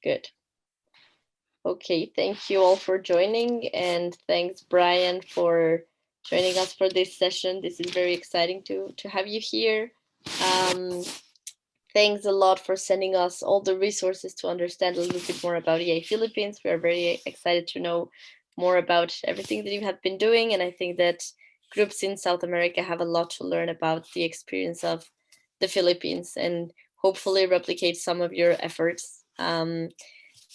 Good. Okay, thank you all for joining, and thanks, Brian, for joining us for this session. This is very exciting to have you here. Thanks a lot for sending us all the resources to understand a little bit more about EA Philippines. We are very excited to know more about everything that you have been doing, and I think that groups in South America have a lot to learn about the experience of the Philippines and hopefully replicate some of your efforts.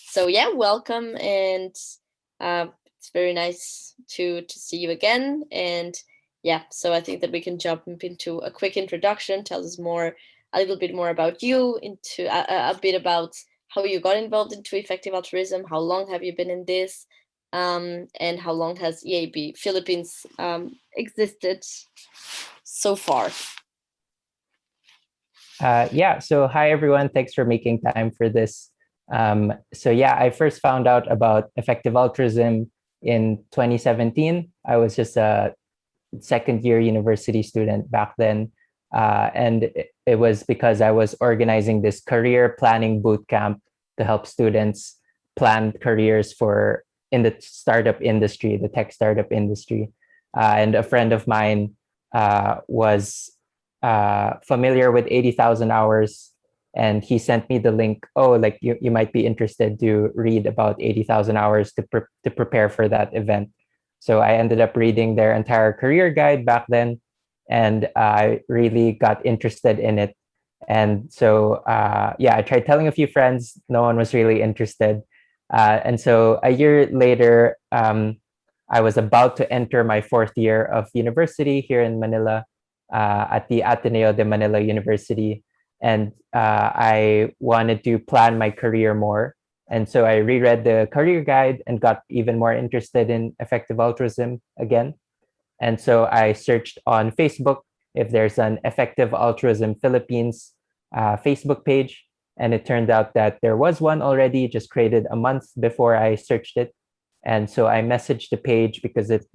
So yeah, welcome, and it's very nice to see you again. And yeah, so I think that we can jump into a quick introduction. Tell us a little bit more about you, into a bit about how you got involved into effective altruism. How long have you been in this, and how long has EAB Philippines existed so far? Yeah, so hi everyone, thanks for making time for this. So yeah, I first found out about effective altruism in 2017. I was just a second year university student back then. And it was because I was organizing this career planning boot camp to help students plan careers in the startup industry, the tech startup industry. And a friend of mine was familiar with 80,000 hours, and he sent me the link. Oh, like you might be interested to read about 80,000 hours to prepare for that event. So I ended up reading their entire career guide back then, and I really got interested in it. And so yeah, I tried telling a few friends. No one was really interested. And so a year later, I was about to enter my fourth year of university here in Manila, at the Ateneo de Manila University. And I wanted to plan my career more. And so I reread the career guide and got even more interested in effective altruism again. And so I searched on Facebook if there's an Effective Altruism Philippines Facebook page. And it turned out that there was one already, just created a month before I searched it. And so I messaged the page because it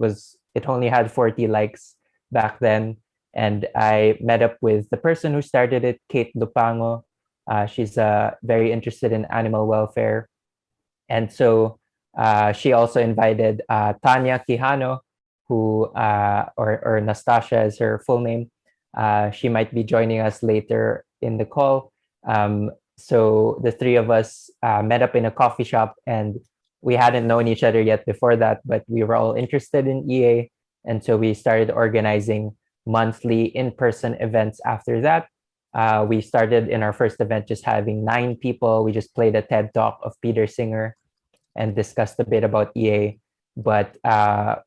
only had 40 likes back then. And I met up with the person who started it, Kate Lupango. She's very interested in animal welfare. And so she also invited Tanya Quijano, who, or Nastasia is her full name. She might be joining us later in the call. So the three of us met up in a coffee shop, and we hadn't known each other yet before that, but we were all interested in EA. And so we started organizing monthly in-person events after that. We started in our first event just having 9 people. We just played a TED Talk of Peter Singer and discussed a bit about EA. But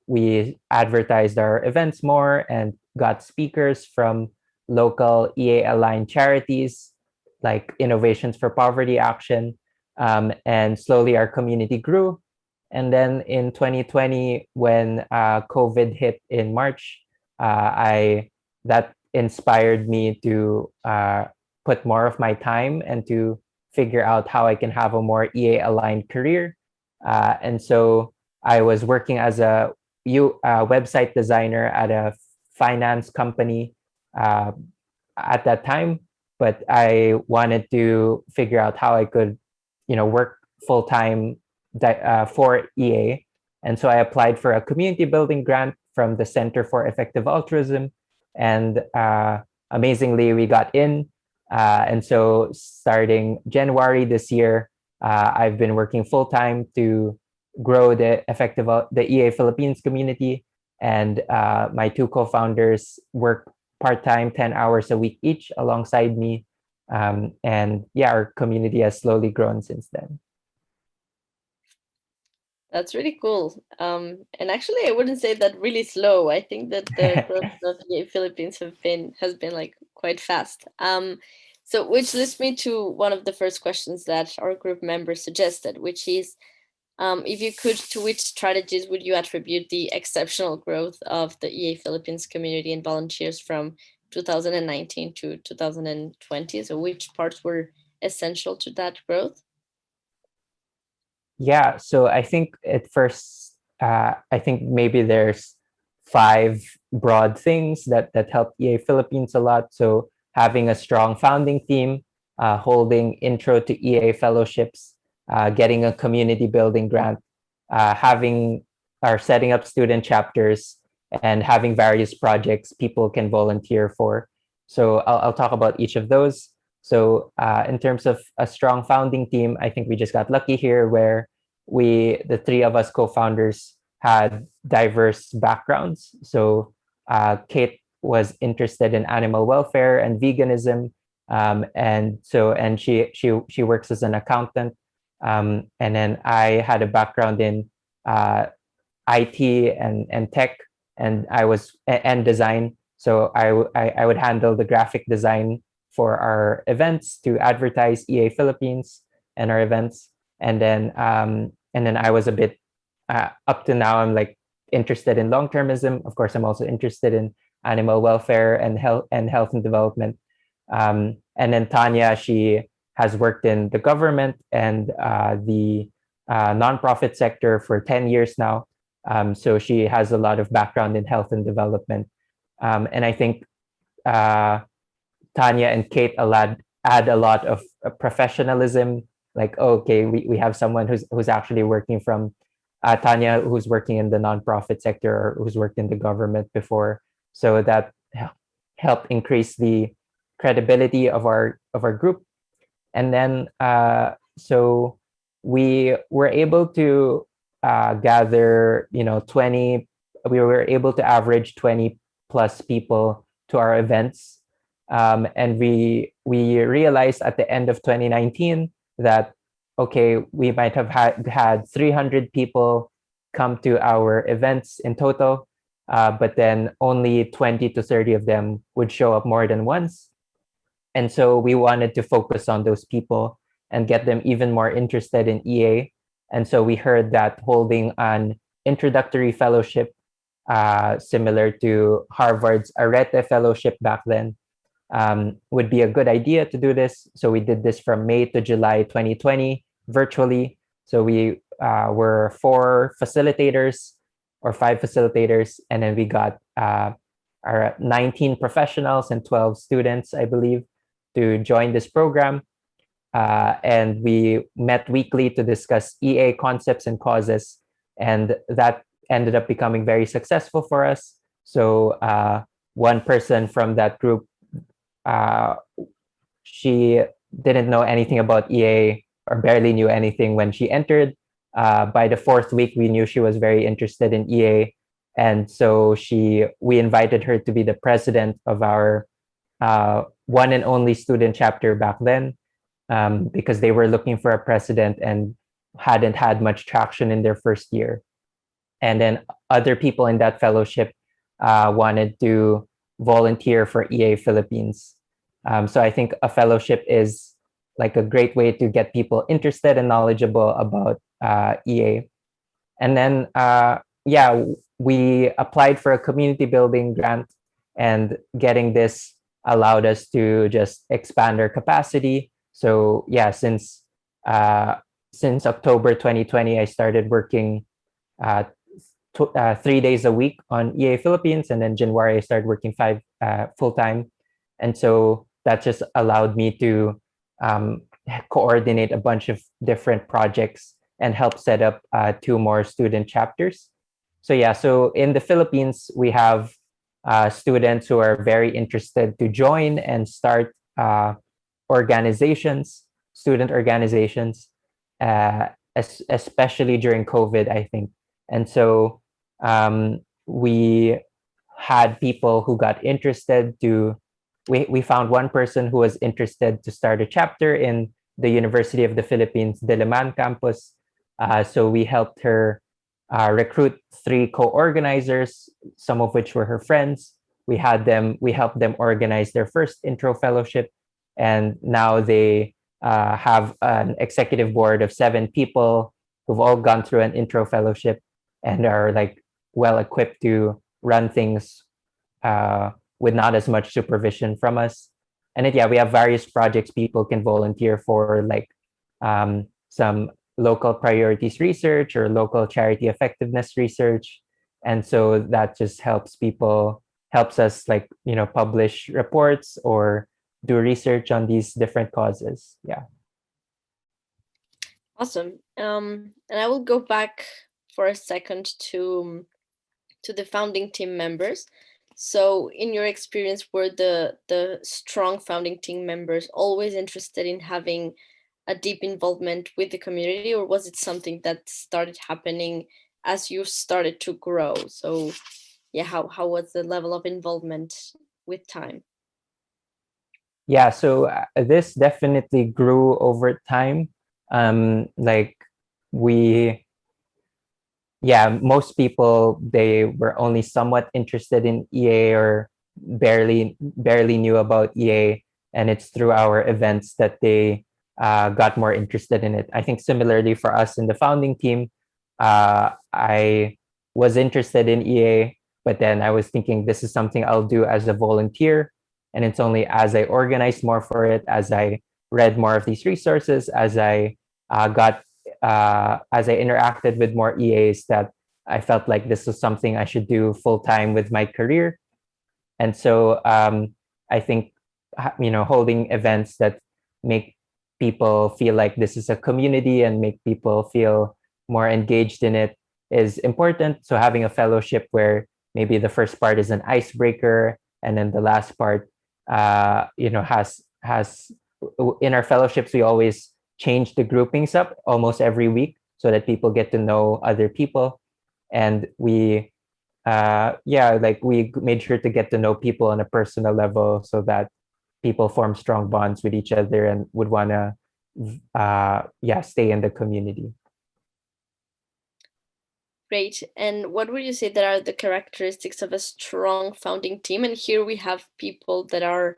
we advertised our events more and got speakers from local EA-aligned charities like Innovations for Poverty Action. And slowly our community grew. And then in 2020, when COVID hit in March, that inspired me to put more of my time and to figure out how I can have a more EA-aligned career. And so I was working as a website designer at a finance company at that time, but I wanted to figure out how I could, work full-time for EA. And so I applied for a community building grant from the Center for Effective Altruism. And amazingly, we got in. And so starting January this year, I've been working full-time to grow the EA Philippines community. And my 2 co-founders work part-time, 10 hours a week each alongside me. And yeah, our community has slowly grown since then. That's really cool. And actually, I wouldn't say that really slow. I think that the growth of the Philippines has been like quite fast. So which leads me to one of the first questions that our group members suggested, which is, if you could, to which strategies would you attribute the exceptional growth of the EA Philippines community and volunteers from 2019 to 2020? So which parts were essential to that growth? Yeah, so I think at first, I think maybe there's 5 broad things that help EA Philippines a lot. So having a strong founding team, holding intro to EA fellowships, getting a community building grant, having or setting up student chapters, and having various projects people can volunteer for. So I'll talk about each of those. So in terms of a strong founding team, I think we just got lucky here where the three of us co-founders had diverse backgrounds. So Kate was interested in animal welfare and veganism, and she works as an accountant. And then I had a background in IT and tech, and and design. So I would handle the graphic design for our events to advertise EA Philippines and our events. And then I was a bit up to now. I'm like interested in long termism. Of course, I'm also interested in animal welfare and health and development. And then Tanya, she has worked in the government and the nonprofit sector for 10 years now. So she has a lot of background in health and development. And I think Tanya and Kate add a lot of professionalism. Like, okay, we have someone who's actually working from Tanya, who's working in the nonprofit sector or who's worked in the government before. So that helped increase the credibility of our group. And then so we were able to gather 20. We were able to average 20 plus people to our events, and we realized at the end of 2019 that okay, we might have had 300 people come to our events in total, but then only 20 to 30 of them would show up more than once. And so we wanted to focus on those people and get them even more interested in EA. And so we heard that holding an introductory fellowship, similar to Harvard's Arete Fellowship back then, would be a good idea to do this. So we did this from May to July 2020 virtually. So we were 4 facilitators or 5 facilitators, and then we got our 19 professionals and 12 students, I believe, to join this program. And we met weekly to discuss EA concepts and causes, and that ended up becoming very successful for us. So one person from that group, she didn't know anything about EA or barely knew anything when she entered. By the 4th week, we knew she was very interested in EA, and so we invited her to be the president of our one and only student chapter back then, because they were looking for a president and hadn't had much traction in their first year. And then other people in that fellowship wanted to volunteer for EA Philippines. So I think a fellowship is like a great way to get people interested and knowledgeable about EA. And then, we applied for a community building grant, and getting this allowed us to just expand our capacity. So since October 2020, I started working 3 days a week on EA Philippines, and then January I started working 5 full time, and so that just allowed me to coordinate a bunch of different projects and help set up 2 more student chapters. So in the Philippines, we have students who are very interested to join and start student organizations, especially during COVID, I think. And so we had people who got interested we found one person who was interested to start a chapter in the University of the Philippines Diliman campus. So we helped her recruit 3 co-organizers, some of which were her friends. We helped them organize their first intro fellowship, and now they have an executive board of 7 people who've all gone through an intro fellowship and are like well equipped to run things with not as much supervision from us. And then, we have various projects people can volunteer for, like some local priorities research or local charity effectiveness research. And so that just helps us publish reports or do research on these different causes. Yeah. Awesome. And I will go back for a second to the founding team members. So, in your experience, were the strong founding team members always interested in having a deep involvement with the community, or was it something that started happening as you started to grow? So, yeah, how was the level of involvement with time? Yeah, so this definitely grew over time. Like we yeah, most people, they were only somewhat interested in EA or barely knew about EA, and it's through our events that they got more interested in it. I think similarly for us in the founding team, I was interested in EA, but then I was thinking this is something I'll do as a volunteer, and it's only as I organized more for it, as I read more of these resources, got as I interacted with more EAs, that I felt like this was something I should do full time with my career. And so I think, holding events that make people feel like this is a community and make people feel more engaged in it is important. So having a fellowship where maybe the first part is an icebreaker, and then the last part, has in our fellowships we always change the groupings up almost every week so that people get to know other people, and we made sure to get to know people on a personal level so that people form strong bonds with each other and would want to stay in the community. Great. And what would you say that are the characteristics of a strong founding team? And here we have people that are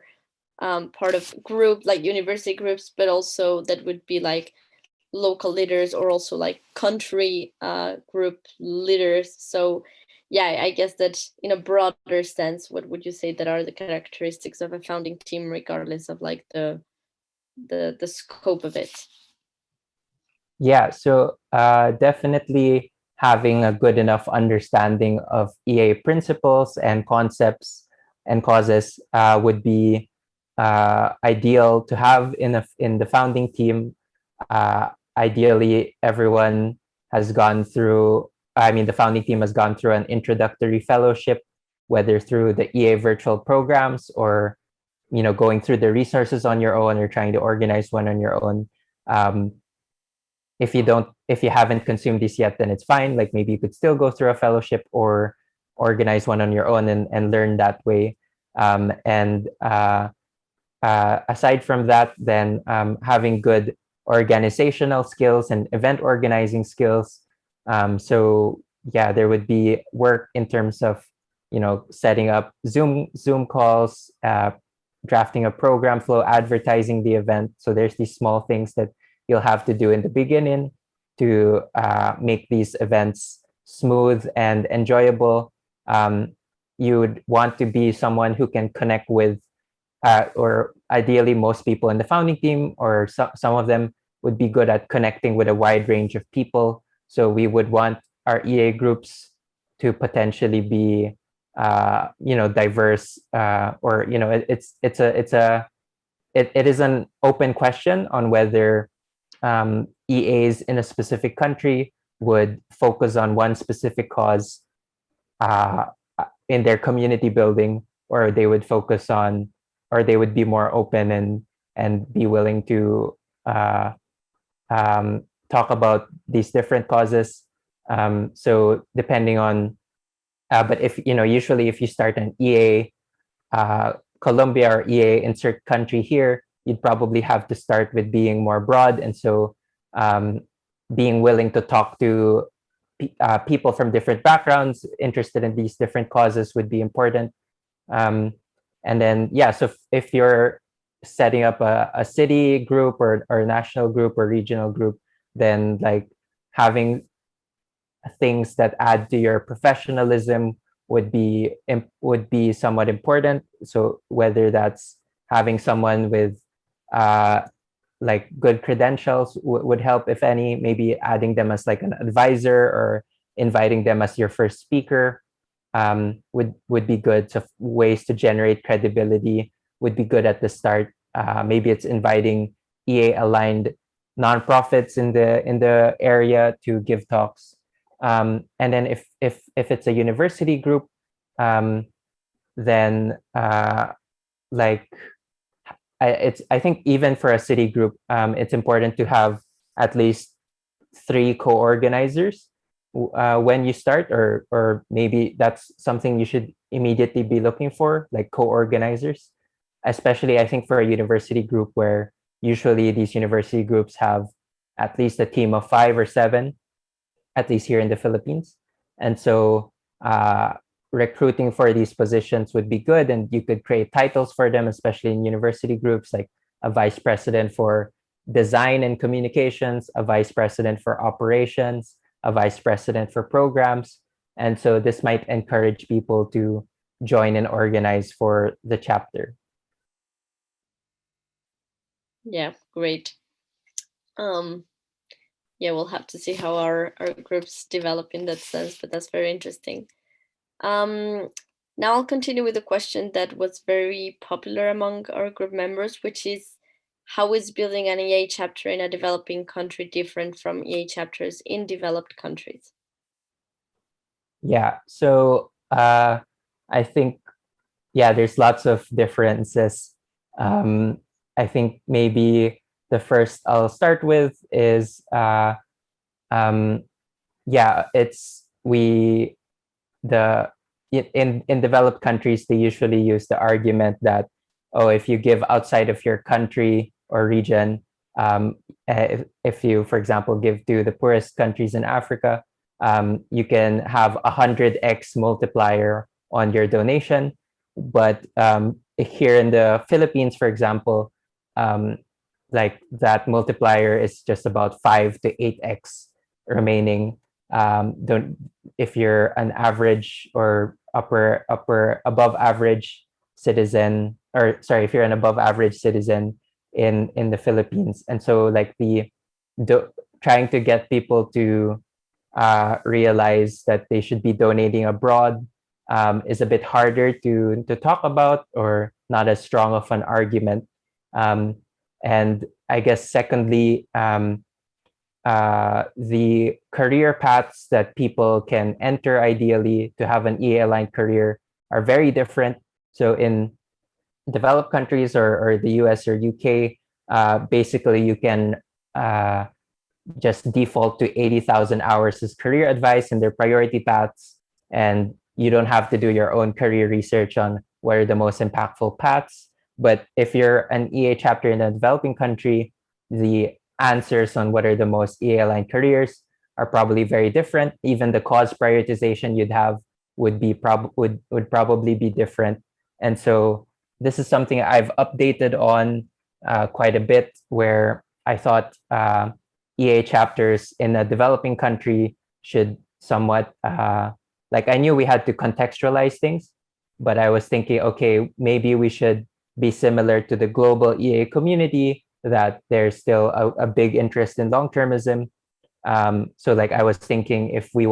part of group like university groups, but also that would be like local leaders or also like country group leaders. So yeah, I guess that in a broader sense, what would you say that are the characteristics of a founding team, regardless of like the scope of it? Yeah, so definitely having a good enough understanding of EA principles and concepts and causes would be ideal to have in the founding team. Ideally, everyone has gone through. I mean, the founding team has gone through an introductory fellowship, whether through the EA virtual programs or going through the resources on your own or trying to organize one on your own. Um, if you haven't consumed these yet, then it's fine. Like maybe you could still go through a fellowship or organize one on your own and learn that way. And aside from that, then having good organizational skills and event organizing skills. So yeah, there would be work in terms of setting up Zoom calls, drafting a program flow, advertising the event. So there's these small things that you'll have to do in the beginning to make these events smooth and enjoyable. You would want to be someone who can connect with, or ideally most people in the founding team, or some of them would be good at connecting with a wide range of people. So we would want our EA groups to potentially be, diverse, or it is an open question on whether EAs in a specific country would focus on one specific cause uh, in their community building, or they would focus on, or they would be more open and be willing to talk about these different causes. So depending on, but if usually if you start an EA Colombia or EA insert country here, you'd probably have to start with being more broad. And so being willing to talk to people from different backgrounds interested in these different causes would be important. And then, yeah, so if you're setting up a city group or a national group or regional group, then like having things that add to your professionalism would be somewhat important. So whether that's having someone with like good credentials would help, if any, maybe adding them as like an advisor or inviting them as your first speaker would be good. So ways to generate credibility would be good at the start. Maybe it's inviting EA aligned nonprofits in the area to give talks. And then if it's a university group, then like I think even for a city group, it's important to have at least 3 co-organizers when you start, or maybe that's something you should immediately be looking for, like co-organizers. Especially, I think for a university group where usually these university groups have at least a team of 5 or 7, at least here in the Philippines. And so recruiting for these positions would be good, and you could create titles for them, especially in university groups, like a vice president for design and communications, a vice president for operations, a vice president for programs. And so this might encourage people to join and organize for the chapter. Yeah, great. Yeah, we'll have to see how our groups develop in that sense, but that's very interesting. Now I'll continue with a question that was very popular among our group members, which is, how is building an EA chapter in a developing country different from EA chapters in developed countries? Yeah, so I think, yeah, there's lots of differences. I think maybe the first I'll start with is yeah, it's we the in developed countries, they usually use the argument that, oh, if you give outside of your country or region, if you, for example, give to the poorest countries in Africa, you can have 100x multiplier on your donation. But here in the Philippines, for example, like that multiplier is just about 5 to 8x remaining. Don't If you're an average or above average citizen, or sorry, if you're an above average citizen in the Philippines. And so like trying to get people to realize that they should be donating abroad is a bit harder to talk about, or not as strong of an argument. And I guess secondly, the career paths that people can enter ideally to have an EA aligned career are very different. So in developed countries, or the US or UK, basically you can just default to 80,000 hours as career advice in their priority paths, and you don't have to do your own career research on what are the most impactful paths. But if you're an EA chapter in a developing country, the answers on what are the most EA aligned careers are probably very different. Even the cause prioritization you'd have would probably be different. And so this is something I've updated on quite a bit, where I thought EA chapters in a developing country should somewhat like, I knew we had to contextualize things, but I was thinking, okay, maybe we should be similar to the global EA community, that there's still a big interest in long-termism. So like I was thinking, if we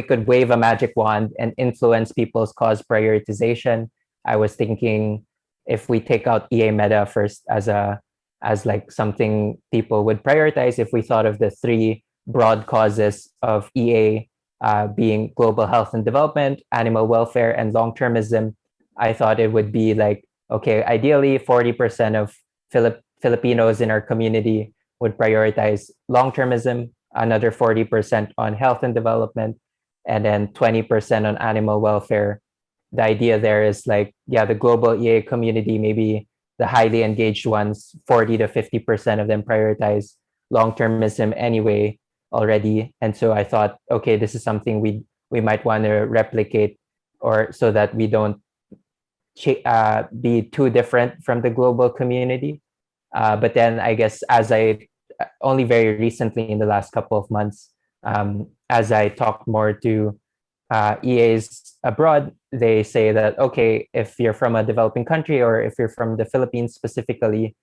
could wave a magic wand and influence people's cause prioritization, I was thinking if we take out EA meta first as like something people would prioritize, if we thought of the 3 broad causes of EA being global health and development, animal welfare, and long-termism, I thought it would be like, okay, ideally 40% of Filipinos in our community would prioritize long-termism, another 40% on health and development, and then 20% on animal welfare. The idea there is like, yeah, the global EA community, maybe the highly engaged ones, 40 to 50% of them prioritize long-termism anyway already. And so I thought, okay, this is something we might want to replicate, or so that we don't be too different from the global community. But then I guess as I only very recently in the last couple of months, as I talked more to EAs abroad, they say that, okay, if you're from a developing country, or if you're from the Philippines specifically,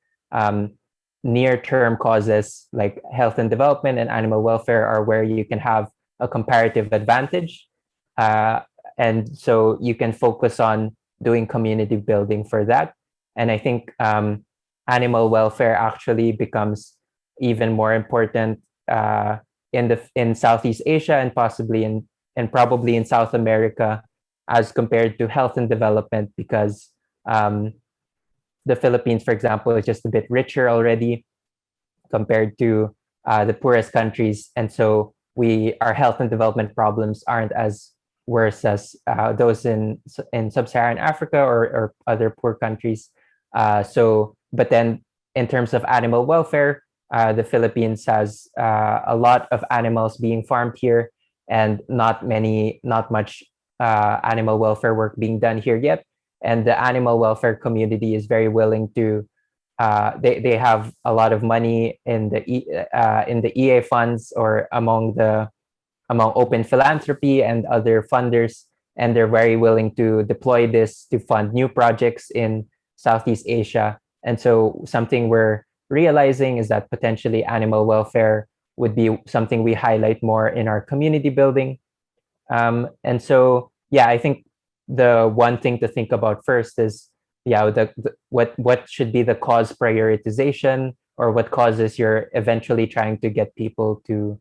near-term causes like health and development and animal welfare are where you can have a comparative advantage. And so you can focus on doing community building for that. And I think animal welfare actually becomes even more important in Southeast Asia and possibly in and probably in South America as compared to health and development, because um, the Philippines, for example, is just a bit richer already compared to the poorest countries, and so our health and development problems aren't as worse as those in sub-Saharan Africa or other poor countries. But then in terms of animal welfare, the Philippines has a lot of animals being farmed here, and not much animal welfare work being done here yet. And the animal welfare community is very willing to they have a lot of money in the EA funds or among open philanthropy and other funders, and they're very willing to deploy this to fund new projects in Southeast Asia. And so something we're realizing is that potentially animal welfare would be something we highlight more in our community building. And so, yeah, I think the one thing to think about first is, yeah, what should be the cause prioritization, or what causes you're eventually trying to get people to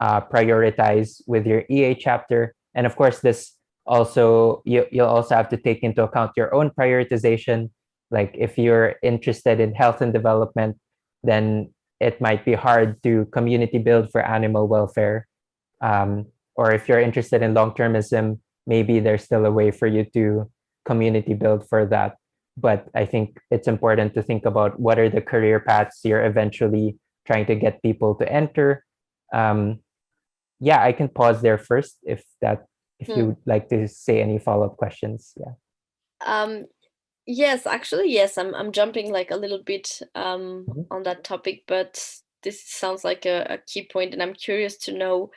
prioritize with your EA chapter. And of course, this also you'll also have to take into account your own prioritization. Like if you're interested in health and development, then it might be hard to community build for animal welfare. Or if you're interested in long-termism, maybe there's still a way for you to community build for that. But I think it's important to think about what are the career paths you're eventually trying to get people to enter. Um, yeah, I can pause there first if you Hmm. would like to say any follow-up questions. Yeah. Um, yes, actually, yes. I'm jumping like a little bit Mhm. on that topic, but this sounds like a key point, and I'm curious to know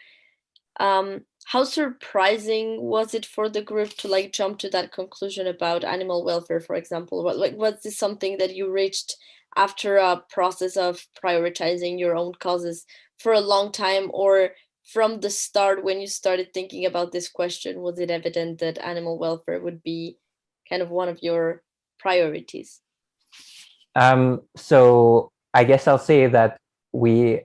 how surprising was it for the group to like jump to that conclusion about animal welfare, for example? Was this something that you reached after a process of prioritizing your own causes for a long time, or from the start when you started thinking about this question, was it evident that animal welfare would be kind of one of your priorities? So I guess I'll say that we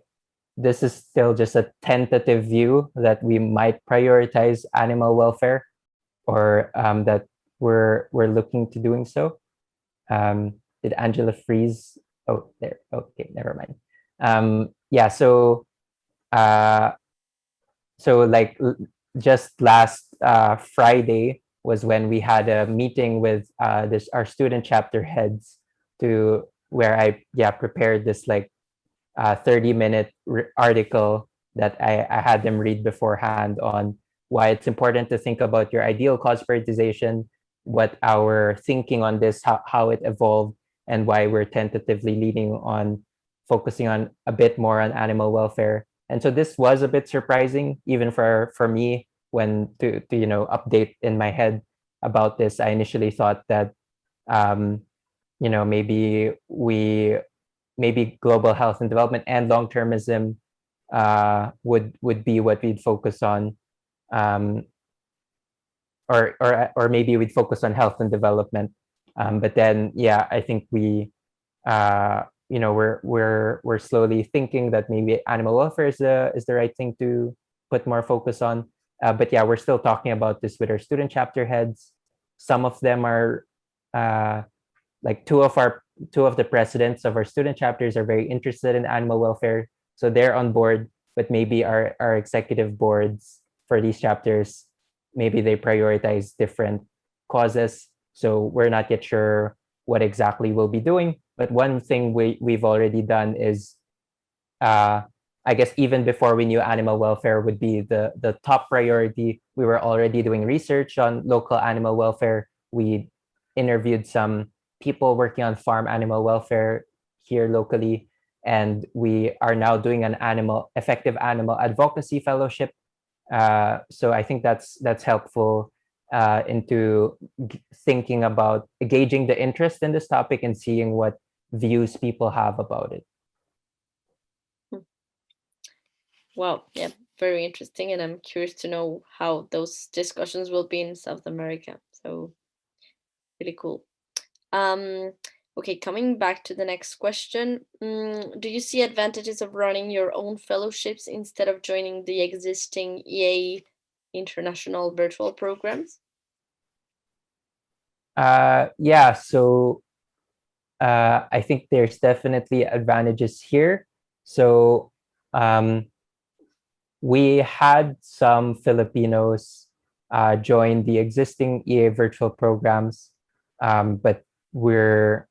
this is still just a tentative view that we might prioritize animal welfare, or that we're looking to doing so. Did Angela freeze? Oh, there. Okay, never mind. Yeah. Uh, so like just last Friday was when we had a meeting with this our student chapter heads, to where I prepared this like 30-minute article that I had them read beforehand on why it's important to think about your ideal cause prioritization, what our thinking on this, how it evolved, and why we're tentatively leaning on focusing on a bit more on animal welfare. And so this was a bit surprising, even for me, when to update in my head about this. I initially thought that um, maybe maybe global health and development and long-termism would be what we'd focus on, um, or maybe we'd focus on health and development. But then, yeah, I think we're slowly thinking that maybe animal welfare is the right thing to put more focus on. But yeah, we're still talking about this with our student chapter heads. Some of them are like two of the presidents of our student chapters are very interested in animal welfare, so they're on board. But maybe our executive boards for these chapters, maybe they prioritize different causes, so we're not yet sure what exactly we'll be doing. But one thing we've already done is, uh, I guess even before we knew animal welfare would be the top priority, we were already doing research on local animal welfare. We interviewed some people working on farm animal welfare here locally, and we are now doing an effective animal advocacy fellowship. So I think that's helpful into thinking about gauging the interest in this topic and seeing what views people have about it. Hmm. Wow, yeah, very interesting, and I'm curious to know how those discussions will be in South America. So really cool. Um, Okay, coming back to the next question, do you see advantages of running your own fellowships instead of joining the existing EA international virtual programs? Yeah, so I think there's definitely advantages here. So um, we had some Filipinos join the existing EA virtual programs, but we're,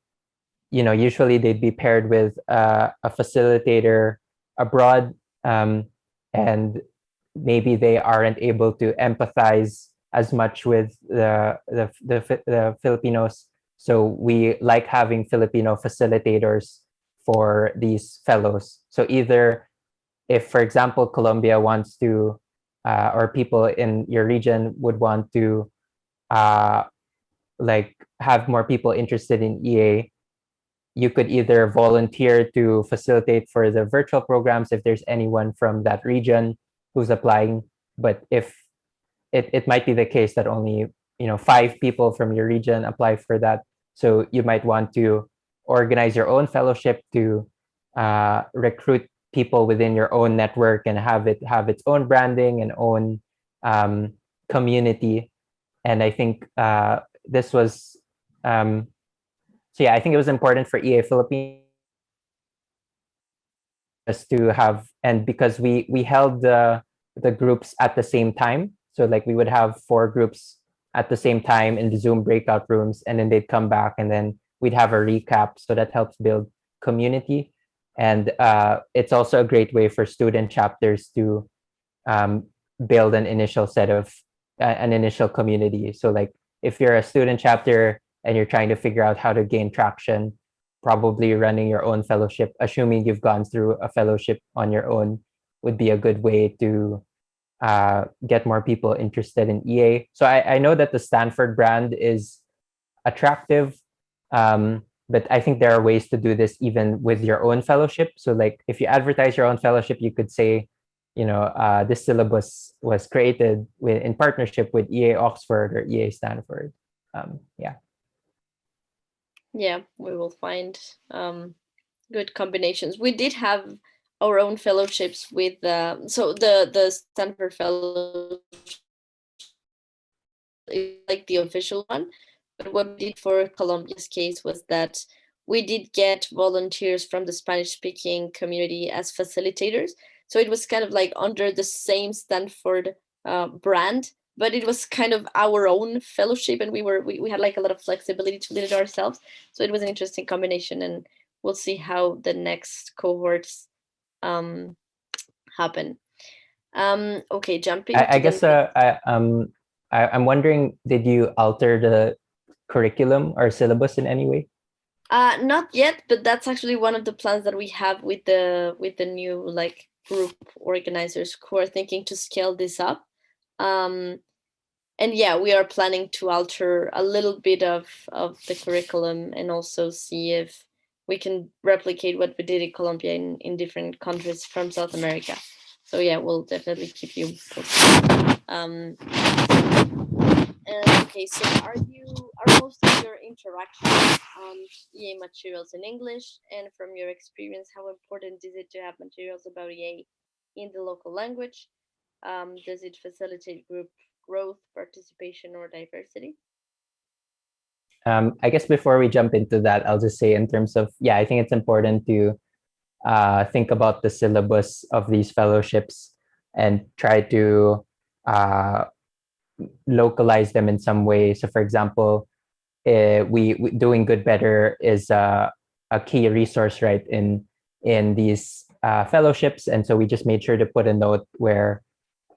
usually they'd be paired with a facilitator abroad, and maybe they aren't able to empathize as much with the Filipinos. So we like having Filipino facilitators for these fellows. So either if, for example, Colombia wants to, or people in your region would want to, uh, like have more people interested in EA, you could either volunteer to facilitate for the virtual programs if there's anyone from that region who's applying. But if it might be the case that only 5 people from your region apply for that, so you might want to organize your own fellowship to recruit people within your own network and have it have its own branding and own community. And I think this was so yeah, I think it was important for EA Philippines to have, and because we held the groups at the same time, so like we would have 4 groups at the same time in the Zoom breakout rooms, and then they'd come back and then we'd have a recap, so that helps build community. And it's also a great way for student chapters to um, build an initial set of an initial community. So like if you're a student chapter and you're trying to figure out how to gain traction, probably running your own fellowship, assuming you've gone through a fellowship on your own, would be a good way to get more people interested in EA. So I know that the Stanford brand is attractive, but I think there are ways to do this even with your own fellowship. So like if you advertise your own fellowship, you could say, this syllabus was created in partnership with EA Oxford or EA Stanford. Yeah. Yeah, we will find good combinations. We did have our own fellowships with so the Stanford Fellowship is like the official one. But what we did for Colombia's case was that we did get volunteers from the Spanish speaking community as facilitators. So it was kind of like under the same Stanford brand, but it was kind of our own fellowship, and we had like a lot of flexibility to lead it ourselves. So it was an interesting combination, and we'll see how the next cohorts um, happen. Okay, jumping I to the guess I'm wondering, did you alter the curriculum or syllabus in any way? Not yet, but that's actually one of the plans that we have with the new like group organizers who are thinking to scale this up. Um, and yeah, we are planning to alter a little bit of the curriculum and also see if we can replicate what we did in Colombia in different countries from South America. So yeah, we'll definitely keep you posted. Okay, so are most of your interactions on EA materials in English? And from your experience, how important is it to have materials about EA in the local language? Does it facilitate group growth, participation, or diversity? I guess before we jump into that, I'll just say in terms of, yeah, I think it's important to think about the syllabus of these fellowships and try to uh, localize them in some way. So, for example, we doing good better is a key resource, right, in these fellowships, and so we just made sure to put a note where,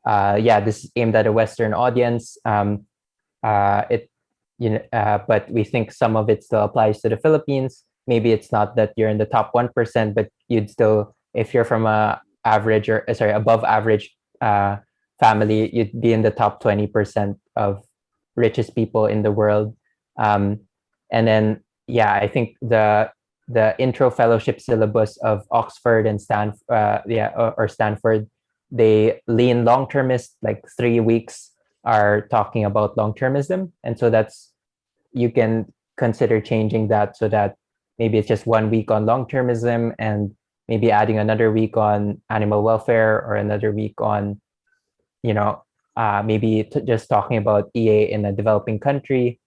yeah, this is aimed at a Western audience. It but we think some of it still applies to the Philippines. Maybe it's not that you're in the top 1%, but you'd still, if you're from a average or sorry, above average family, you'd be in the top 20% of richest people in the world. Um, and then, yeah, I think the intro fellowship syllabus of Oxford and or Stanford, they lean long termist, like 3 weeks are talking about long termism, and so that's, you can consider changing that so that maybe it's just 1 week on long-termism and maybe adding another week on animal welfare or another week on, you know, maybe just talking about EA in a developing country.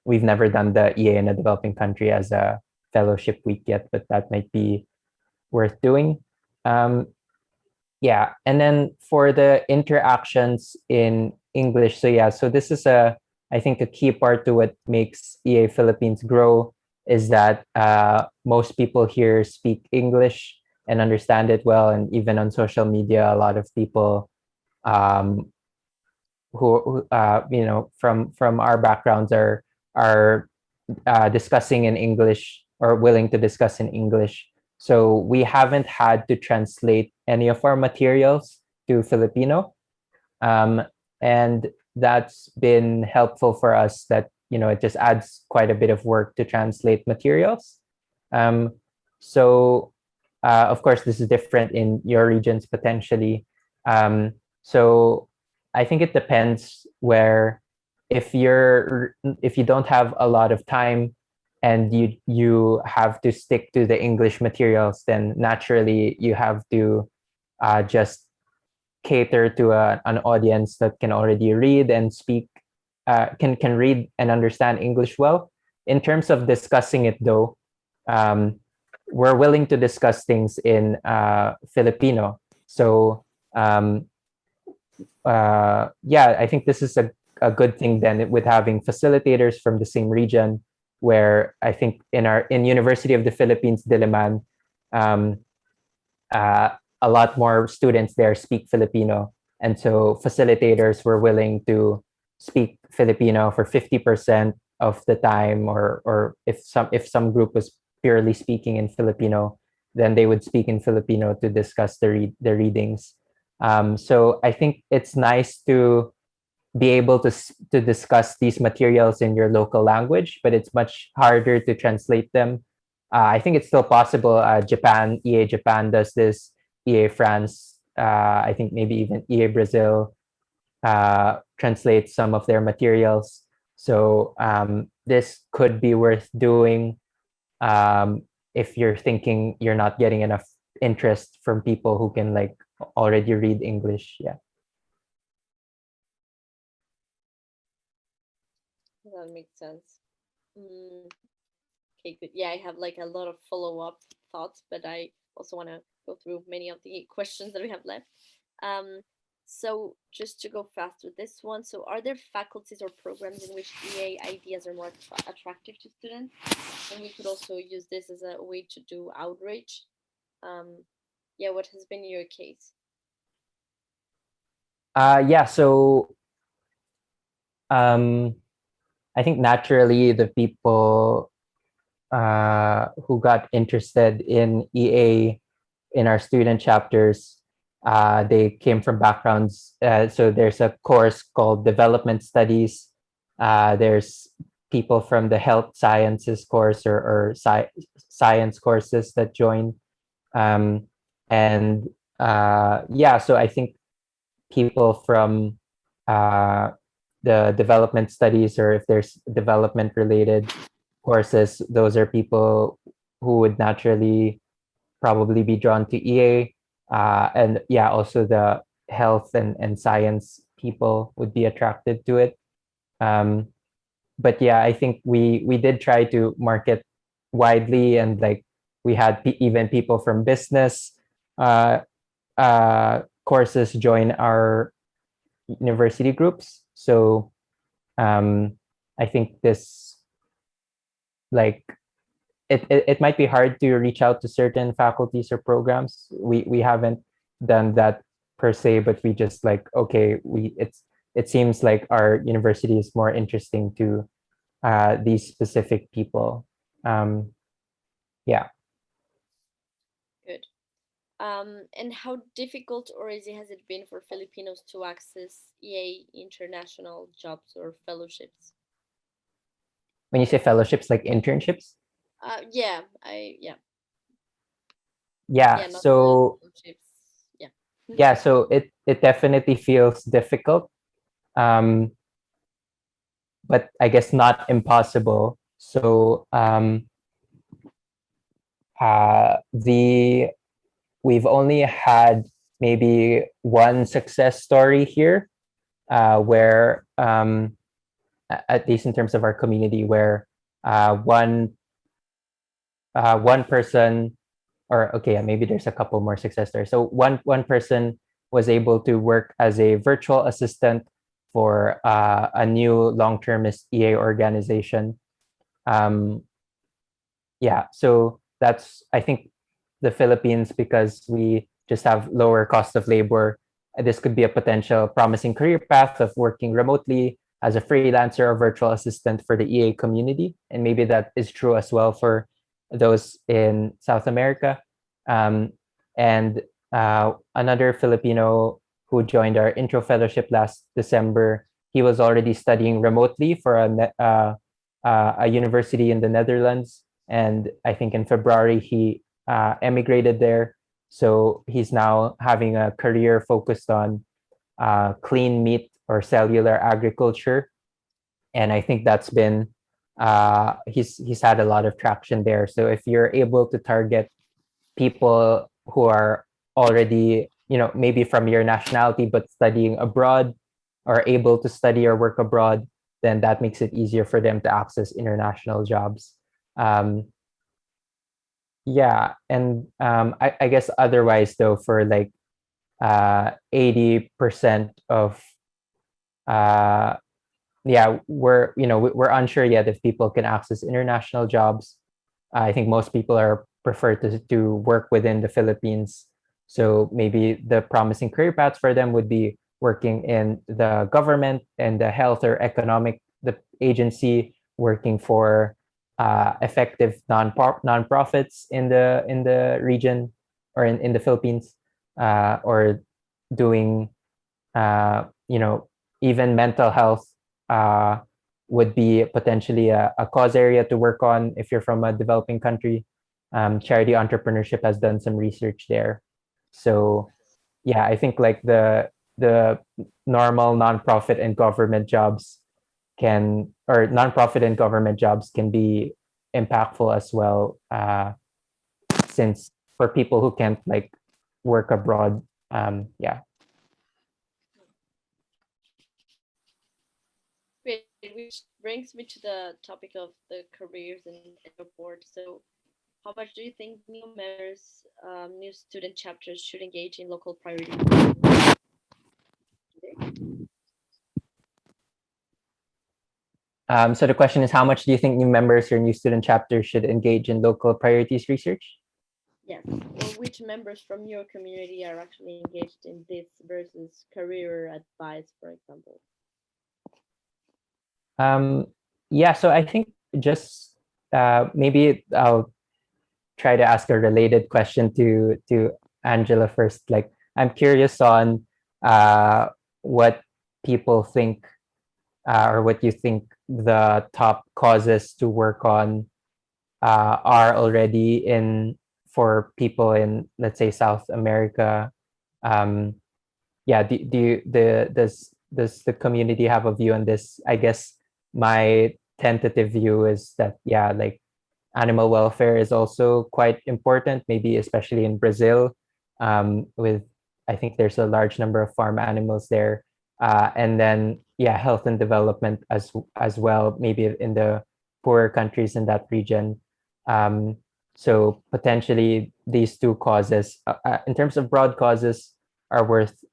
We've never done the EA in a developing country as a fellowship week yet, but that might be worth doing. Yeah, and then for the interactions in English, so yeah, so this is I think a key part to what makes EA Philippines grow is that most people here speak English and understand it well, and even on social media, a lot of people um, you know, from our backgrounds are discussing in English or willing to discuss in English. So we haven't had to translate any of our materials to Filipino, um, and that's been helpful for us. That, you know, it just adds quite a bit of work to translate materials. Um, so of course, this is different in your regions potentially. So I think it depends where if you don't have a lot of time and you have to stick to the English materials, then naturally you have to just cater to an audience that can already read and speak, can read and understand English well. In terms of discussing it, though, um, we're willing to discuss things in Filipino. So yeah, I think this is a good thing then with having facilitators from the same region. Where I think in University of the Philippines, Diliman, um, uh, a lot more students there speak Filipino, and so facilitators were willing to speak Filipino for 50% of the time, or if some group was purely speaking in Filipino, then they would speak in Filipino to discuss the readings. So I think it's nice to be able to discuss these materials in your local language, but it's much harder to translate them. I think it's still possible. Japan, EA Japan does this. EA France, I think maybe even EA Brazil translates some of their materials. So this could be worth doing if you're thinking you're not getting enough interest from people who can like already read English. Yeah. That makes sense. Mm, okay, good. Yeah, I have like a lot of follow-up thoughts, but I also want to go through many of the questions that we have left. Um, so just to go fast with this one, so are there faculties or programs in which EA ideas are more attractive to students? And we could also use this as a way to do outreach. Um, yeah, what has been your case? Yeah. So um, I think naturally the people who got interested in EA in our student chapters, they came from backgrounds. So there's a course called Development Studies. There's people from the Health Sciences course or science courses that join. Um, and yeah, so I think people from uh, the development studies, or if there's development related courses, those are people who would naturally probably be drawn to EA. And yeah, also the health and science people would be attracted to it. Um, but yeah, I think we did try to market widely, and like we had even people from business uh, courses join our university groups. So I think this, like, it might be hard to reach out to certain faculties or programs. We haven't done that per se, but we just like, okay, it seems like our university is more interesting to these specific people. Yeah. Good. And how difficult or easy has it been for Filipinos to access EA international jobs or fellowships? When you say fellowships, like internships. Yeah, I yeah Yeah. yeah not the So fellowships. Yeah. yeah, so it definitely feels difficult, um, but I guess not impossible. So the we've only had maybe one success story here, where at least in terms of our community, where one one person, or okay, yeah, maybe there's a couple more success stories. So one person was able to work as a virtual assistant for a new long-termist EA organization. Um, yeah, so that's, I think, the Philippines, because we just have lower cost of labor. This could be a potential promising career path of working remotely as a freelancer or virtual assistant for the EA community. And maybe that is true as well for those in South America. Um, and another Filipino who joined our intro fellowship last December, he was already studying remotely for a university in the Netherlands. And I think in February he emigrated there. So he's now having a career focused on clean meat or cellular agriculture, and I think that's been he's had a lot of traction there. So if you're able to target people who are already, maybe from your nationality but studying abroad, or able to study or work abroad, then that makes it easier for them to access international jobs. Um, yeah, and I guess otherwise though, for like 80% of uh, yeah, we're unsure yet if people can access international jobs. I think most people are prefer to work within the Philippines. So maybe the promising career paths for them would be working in the government and the health or economic the agency, working for effective nonprofits in the region, or in the Philippines, or doing you know, even mental health uh, would be potentially a cause area to work on if you're from a developing country. Charity Entrepreneurship has done some research there. So yeah, I think like the normal nonprofit and government jobs or nonprofit and government jobs can be impactful as well, since for people who can't like work abroad. Yeah. Great, which brings me to the topic of the careers and your board. So, how much do you think new members, new student chapters should engage in local priorities? So the question is, how much do you think new members or new student chapters should engage in local priorities research? Yes, or which members from your community are actually engaged in this versus career advice, for example? Um, yeah, so I think just maybe I'll try to ask a related question to Angela first. Like, I'm curious on uh, what people think, or what you think the top causes to work on are already in for people in, let's say, South America. Um, yeah, does the community have a view on this? I guess my tentative view is that, yeah, like animal welfare is also quite important, maybe especially in Brazil, with, I think there's a large number of farm animals there, and then yeah, health and development as well, maybe in the poorer countries in that region. Um, so potentially these two causes, in terms of broad causes, are worth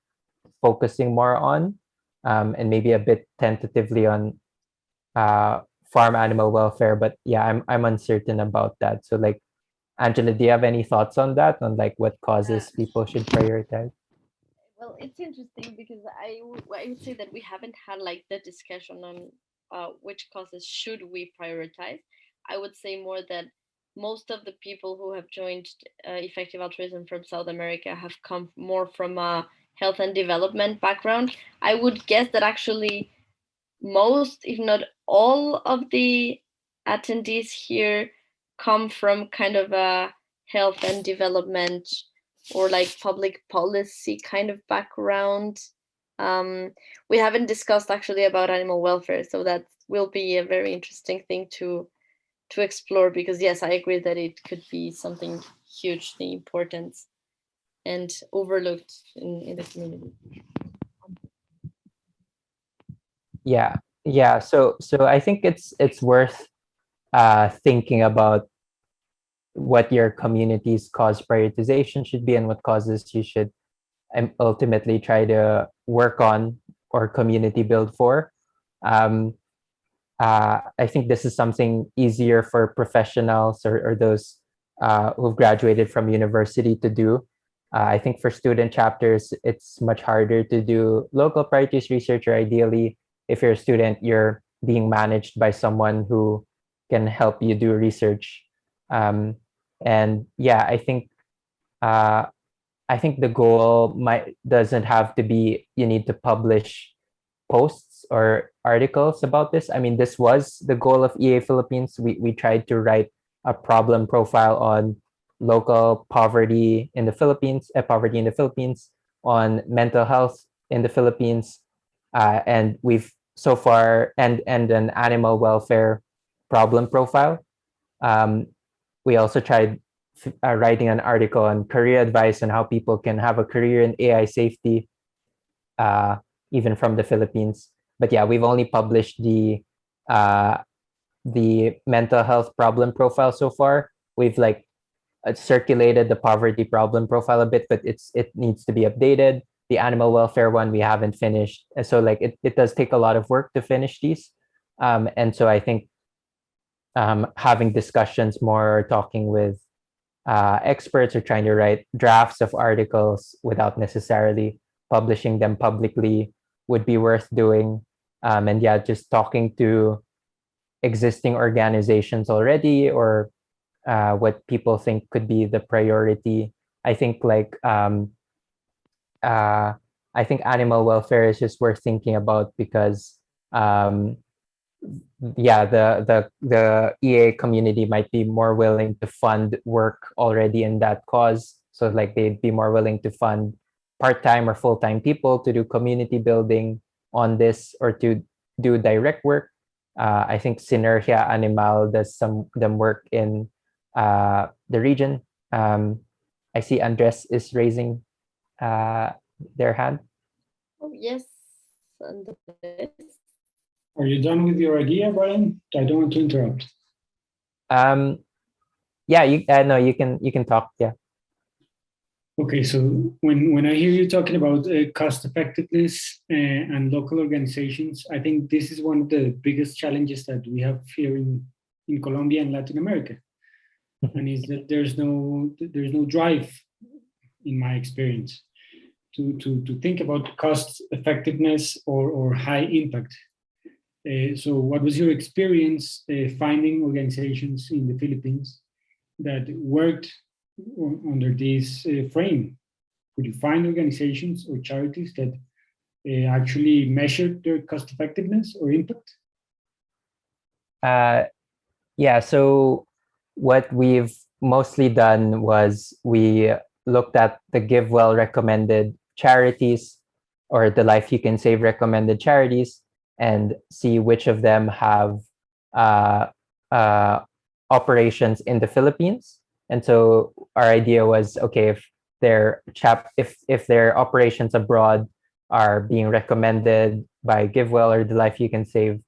focusing more on, and maybe a bit tentatively on farm animal welfare. But yeah, I'm uncertain about that. So like, Angela, do you have any thoughts on that? On like what causes people should prioritize? Well, it's interesting because I would say that we haven't had like the discussion on which causes should we prioritize. I would say more that most of the people who have joined effective altruism from South America have come more from a health and development background. I would guess that actually most, if not all, of the attendees here come from kind of a health and development or like public policy kind of background. Um, we haven't discussed actually about animal welfare, so that will be a very interesting thing to explore, because yes, I agree that it could be something hugely important and overlooked in the community. Yeah. So I think it's worth thinking about what your community's cause prioritization should be and what causes you should ultimately try to work on or community build for. Um, I think this is something easier for professionals or those who've graduated from university to do. I think for student chapters, it's much harder to do local priorities research, or ideally, if you're a student, you're being managed by someone who can help you do research. Um, and yeah, uh, I think the goal might doesn't have to be you need to publish posts or articles about this. I mean, this was the goal of EA Philippines. We tried to write a problem profile on local poverty in the Philippines, on mental health in the Philippines, and we've so far and an animal welfare problem profile. Um, we also tried writing an article on career advice and how people can have a career in AI safety, uh, even from the Philippines. But yeah, we've only published uh, the mental health problem profile so far. We've like circulated the poverty problem profile a bit, but it needs to be updated. The animal welfare one we haven't finished, and so like it does take a lot of work to finish these. And so I think having discussions more, talking with experts, or trying to write drafts of articles without necessarily publishing them publicly would be worth doing. And yeah, just talking to existing organizations already, or what people think could be the priority. I think uh, I think animal welfare is just worth thinking about because um, yeah, the EA community might be more willing to fund work already in that cause. So like they'd be more willing to fund part-time or full-time people to do community building on this, or to do direct work. I think Sinergia Animal does them work in the region. I see Andres is raising uh, their hand. Oh yes, Andres. Are you done with your idea, Brian? I don't want to interrupt. Um, yeah, you no, you can talk. Yeah. Okay, so when I hear you talking about cost effectiveness and local organizations, I think this is one of the biggest challenges that we have here in Colombia and Latin America, and is that there's no drive, in my experience, to think about cost effectiveness or high impact. So what was your experience finding organizations in the Philippines that worked under this frame? Could you find organizations or charities that actually measured their cost effectiveness or impact? Yeah, so what we've mostly done was we looked at the GiveWell recommended charities, or the Life You Can Save recommended charities, and see which of them have uh, uh, operations in the Philippines. And so our idea was, okay, if their operations abroad are being recommended by GiveWell or the Life You Can Save,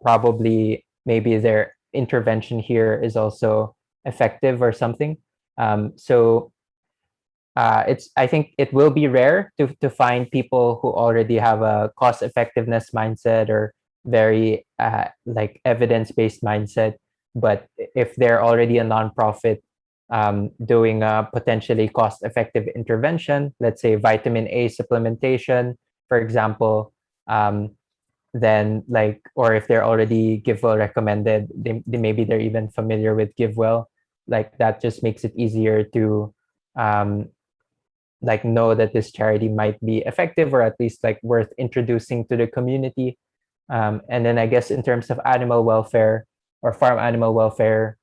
probably maybe their intervention here is also effective or something. So it's I think it will be rare to find people who already have a cost effectiveness mindset or very like evidence-based mindset. But if they're already a nonprofit doing a potentially cost-effective intervention, let's say vitamin A supplementation, for example, then like, or if they're already GiveWell recommended, maybe they're even familiar with GiveWell, like that just makes it easier to um, like know that this charity might be effective, or at least like worth introducing to the community. And then I guess in terms of animal welfare or farm animal welfare,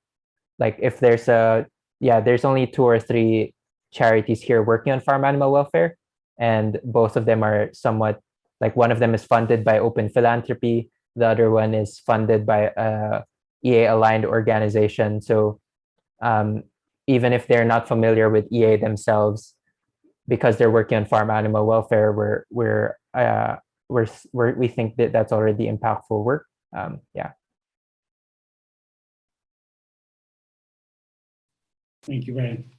like if there's there's only 2 or 3 charities here working on farm animal welfare, and both of them are somewhat like, one of them is funded by open philanthropy, the other one is funded by EA aligned organization. So even if they're not familiar with EA themselves, because they're working on farm animal welfare, we think that that's already impactful work. Yeah. Thank you, Brian.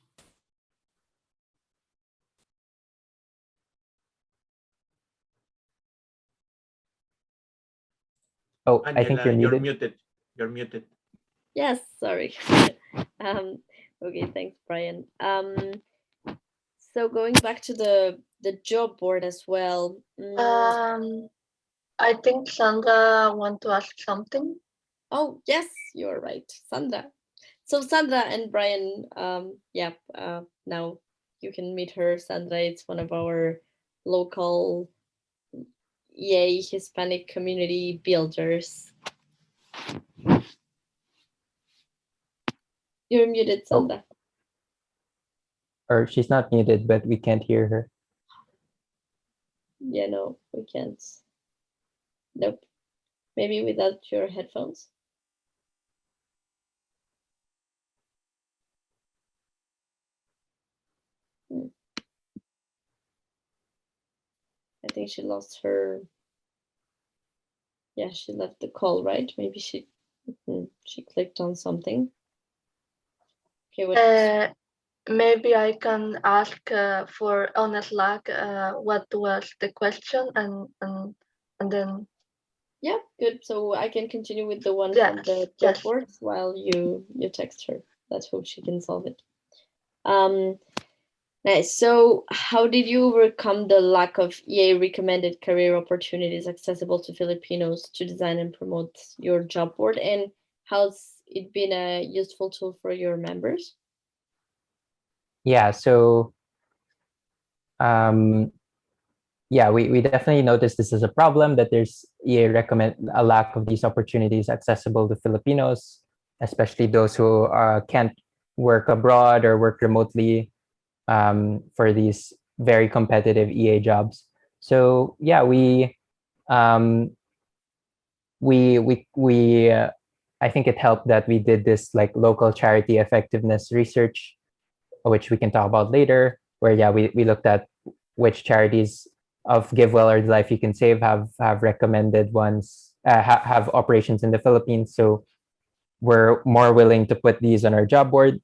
Oh, Angela, I think you're muted. You're muted. You're muted. Yes, sorry. Okay, thanks, Brian. So going back to the job board as well. I think Sandra want to ask something. Oh, yes, you're right, Sandra. So Sandra and Brian, now you can meet her. Sandra is one of our local EA Hispanic community builders. You're muted, Sandra. Or she's not muted, but we can't hear her. Yeah, no, we can't. Nope. Maybe without your headphones. I think she lost her. Yeah, she left the call, right? Maybe she clicked on something. Okay, what? Maybe I can ask on Slack what was the question and then. Yeah, good. So I can continue with the one Yes, from the job boards while you text her. Let's hope she can solve it. Nice. So how did you overcome the lack of EA recommended career opportunities accessible to Filipinos to design and promote your job board? And how's it been a useful tool for your members? Yeah, so yeah, we definitely noticed this as a problem, that there's recommend a lack of these opportunities accessible to Filipinos, especially those who can't work abroad or work remotely for these very competitive EA jobs. So yeah, I think it helped that we did this like local charity effectiveness research, which we can talk about later, where yeah, we looked at which charities of Give Well or The Life You Can Save have recommended ones, have operations in the Philippines. So we're more willing to put these on our job board.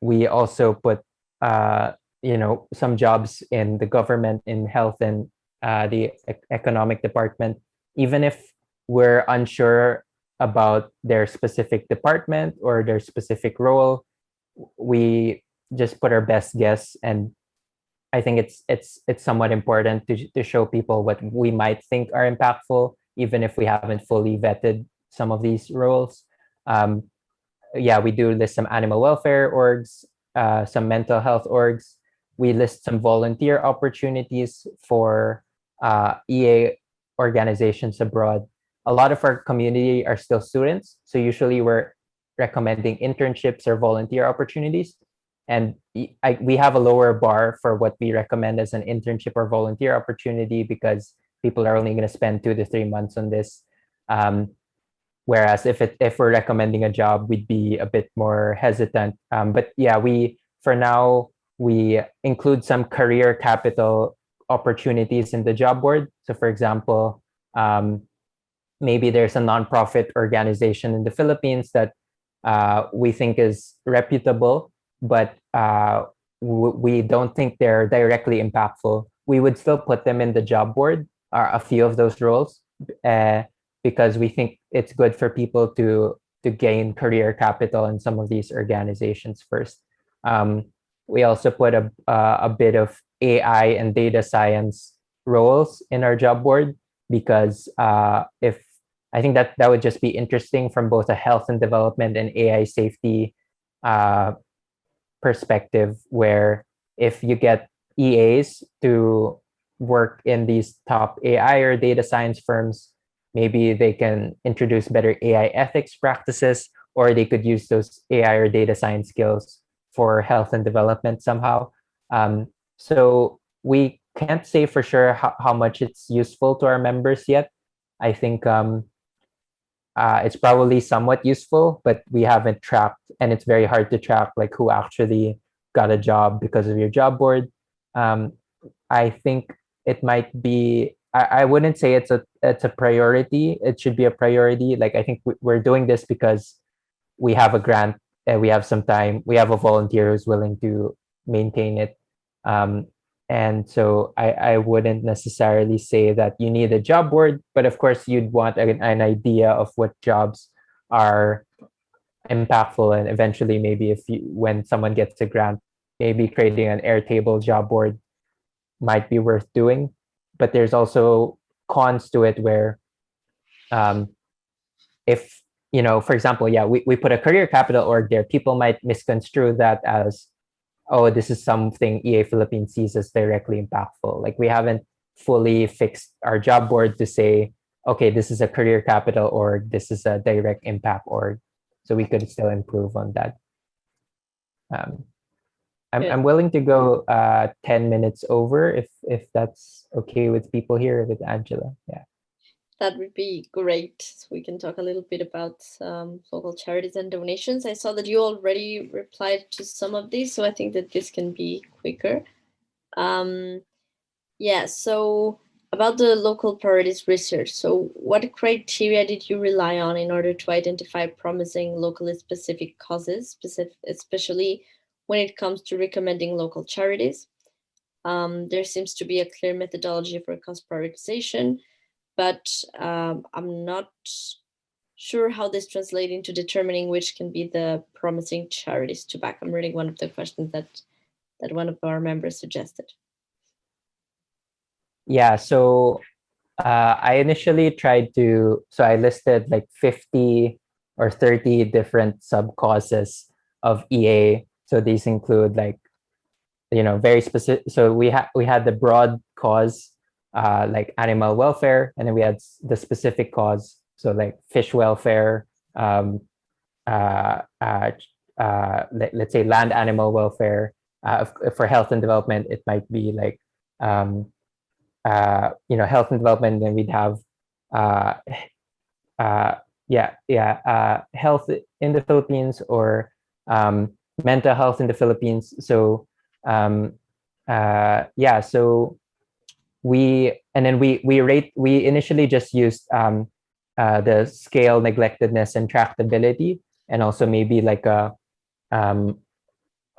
We also put some jobs in the government, in health and the economic department, even if we're unsure about their specific department or their specific role. We just put our best guess, and I think it's somewhat important to show people what we might think are impactful, even if we haven't fully vetted some of these roles. Yeah, we do list some animal welfare orgs, some mental health orgs. We list some volunteer opportunities for EA organizations abroad. A lot of our community are still students, so usually we're recommending internships or volunteer opportunities. And we have a lower bar for what we recommend as an internship or volunteer opportunity, because people are only going to spend 2 to 3 months on this. Whereas if we're recommending a job, we'd be a bit more hesitant. But yeah, for now we include some career capital opportunities in the job board. So for example, maybe there's a nonprofit organization in the Philippines that we think is reputable, but we don't think they're directly impactful. We would still put them in the job board, a few of those roles, because we think it's good for people to gain career capital in some of these organizations first. We also put a bit of AI and data science roles in our job board, because if I think that would just be interesting from both a health and development and AI safety perspective, where if you get EAs to work in these top AI or data science firms, maybe they can introduce better AI ethics practices, or they could use those AI or data science skills for health and development somehow. So we can't say for sure how much it's useful to our members yet. I think it's probably somewhat useful, but we haven't tracked, and it's very hard to track like who actually got a job because of your job board. Um, I think it might be. I wouldn't say it's a priority. It should be a priority. Like I think we're doing this because we have a grant and we have some time. We have a volunteer who's willing to maintain it. Um, and so I wouldn't necessarily say that you need a job board, but of course you'd want an idea of what jobs are impactful, and eventually maybe if you when someone gets a grant, maybe creating an Airtable job board might be worth doing. But there's also cons to it where um, if for example, yeah, we put a career capital org there, people might misconstrue that as, oh, this is something EA Philippines sees as directly impactful. Like we haven't fully fixed our job board to say, okay, this is a career capital org, this is a direct impact org. So we could still improve on that. I'm willing to go 10 minutes over if that's okay with people here, with Angela. Yeah. That would be great. So we can talk a little bit about local charities and donations. I saw that you already replied to some of these, so I think that this can be quicker. Yeah, so about the local priorities research. So what criteria did you rely on in order to identify promising locally specific causes, especially when it comes to recommending local charities? There seems to be a clear methodology for cost prioritization, but I'm not sure how this translates into determining which can be the promising charities to back. I'm reading one of the questions that one of our members suggested. Yeah, so I initially tried to, so I listed like 50 or 30 different sub causes of EA. So these include like, very specific. So we had the broad cause, like animal welfare, and then we had the specific cause, so like fish welfare, let's say land animal welfare. For health and development, it might be like health and development. Then we'd have health in the Philippines, or mental health in the Philippines. So so we initially just used the scale, neglectedness, and tractability, and also maybe like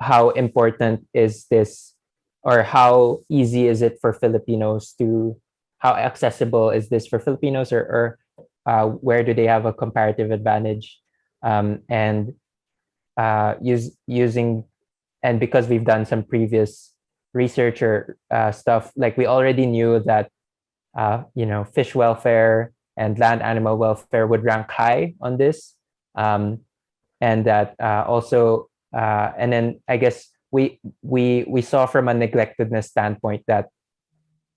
how important is this, or how easy is it for Filipinos to, how accessible is this for Filipinos, or where do they have a comparative advantage, and using, and because we've done some previous research or stuff, like we already knew that fish welfare and land animal welfare would rank high on this, and that also and then I guess we saw from a neglectedness standpoint that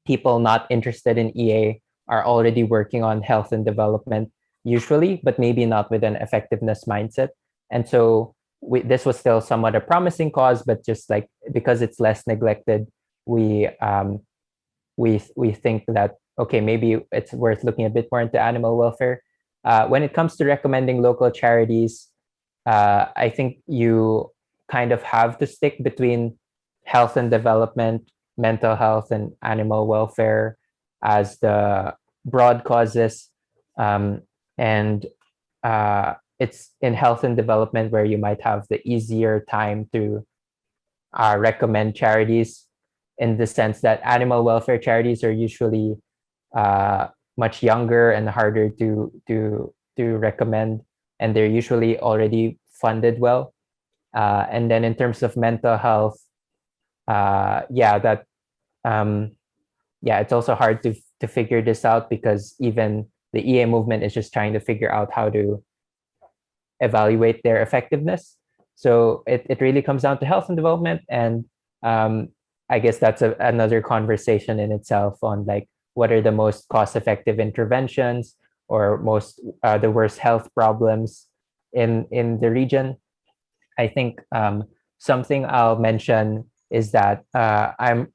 people not interested in EA are already working on health and development usually, but maybe not with an effectiveness mindset. And so this was still somewhat a promising cause, but just like because it's less neglected, we think that, okay, maybe it's worth looking a bit more into animal welfare. When it comes to recommending local charities, I think you kind of have to stick between health and development, mental health, and animal welfare as the broad causes. And it's in health and development where you might have the easier time to recommend charities, in the sense that animal welfare charities are usually much younger and harder to recommend, and they're usually already funded well. And then in terms of mental health, it's also hard to figure this out, because even the EA movement is just trying to figure out how to evaluate their effectiveness. So it really comes down to health and development, and I guess that's another conversation in itself on like what are the most cost-effective interventions, or most the worst health problems in the region. I think something I'll mention is that I'm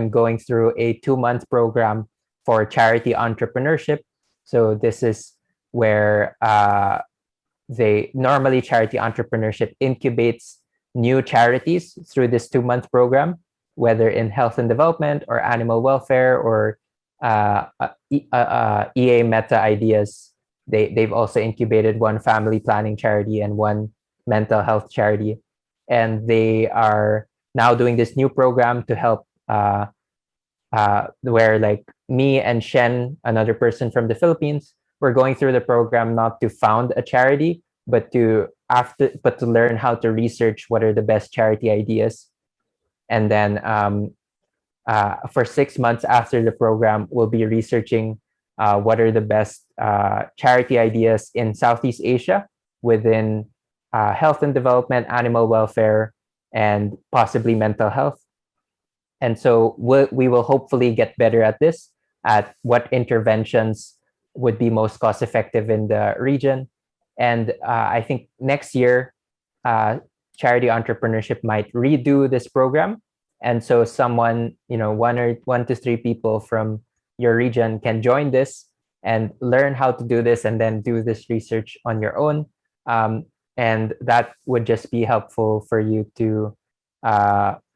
going through a 2-month program for Charity Entrepreneurship. So this is where they normally Charity Entrepreneurship incubates new charities through this 2-month program, whether in health and development or animal welfare or EA meta ideas. They've also incubated one family planning charity and one mental health charity. And they are now doing this new program to help where like me and Shen, another person from the Philippines, we're going through the program not to found a charity, but to learn how to research what are the best charity ideas. And then for 6 months after the program, we'll be researching what are the best charity ideas in Southeast Asia within health and development, animal welfare, and possibly mental health. And so we will hopefully get better at this, at what interventions would be most cost effective in the region. And I think next year, Charity Entrepreneurship might redo this program. And so someone, one to three people from your region can join this and learn how to do this and then do this research on your own. And that would just be helpful for you to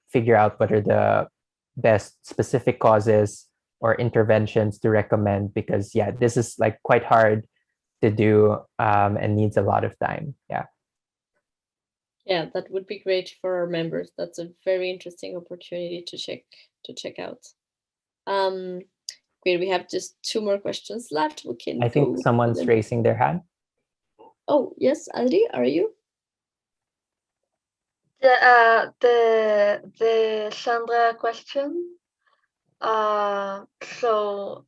figure out what are the best specific causes or interventions to recommend, because this is like quite hard to do and needs a lot of time. Yeah, that would be great for our members. That's a very interesting opportunity to check out. Great, we have just 2 more questions left. We can I think someone's raising their hand. Oh yes, Adri, are you? Yeah, the Sandra question. So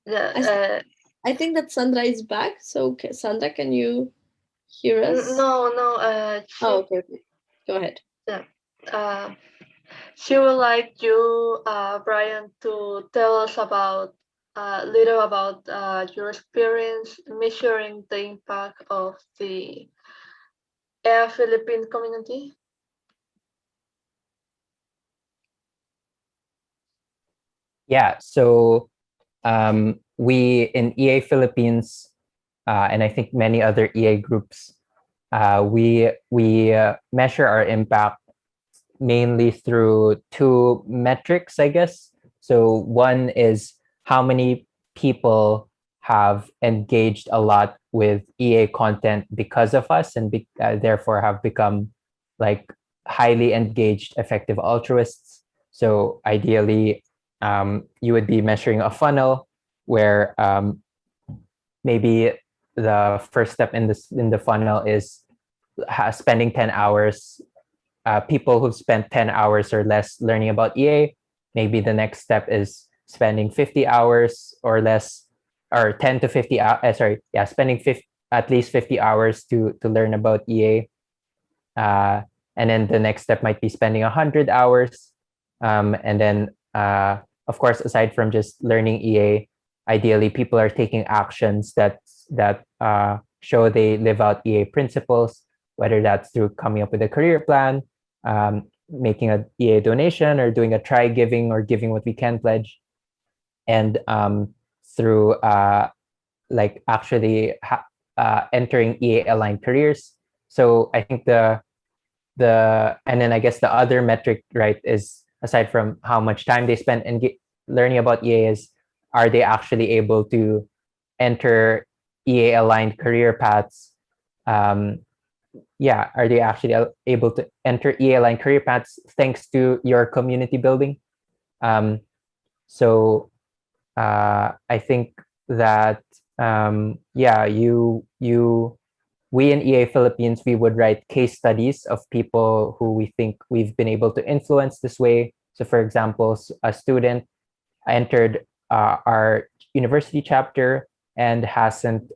yeah, I think that Sandra is back. So Sandra, can you hear us? No. Okay. Go ahead. Yeah. She would like you, Brian, to tell us about little about your experience measuring the impact of the Philippine community. Yeah, so we in EA Philippines, and I think many other EA groups, we measure our impact mainly through 2 metrics, I guess. So one is how many people have engaged a lot with EA content because of us, and therefore have become like highly engaged, effective altruists. So ideally, you would be measuring a funnel where maybe the first step in the funnel is spending 10 hours. People who've spent 10 hours or less learning about EA. Maybe the next step is spending 50 hours or less, or 10 to 50 hours. Spending at least 50 hours to learn about EA. And then the next step might be spending 100 hours. And then, of course, aside from just learning EA, ideally people are taking actions that show they live out EA principles, whether that's through coming up with a career plan, making an EA donation, or doing a try giving or giving what we can pledge, and through like actually entering EA aligned careers. So I think and then I guess the other metric, right, is aside from how much time they spend learning about EA, is are they actually able to enter EA aligned career paths? Are they actually able to enter EA aligned career paths thanks to your community building? So I think that we in EA Philippines, we would write case studies of people who we think we've been able to influence this way. So for example, a student entered our university chapter and hasn't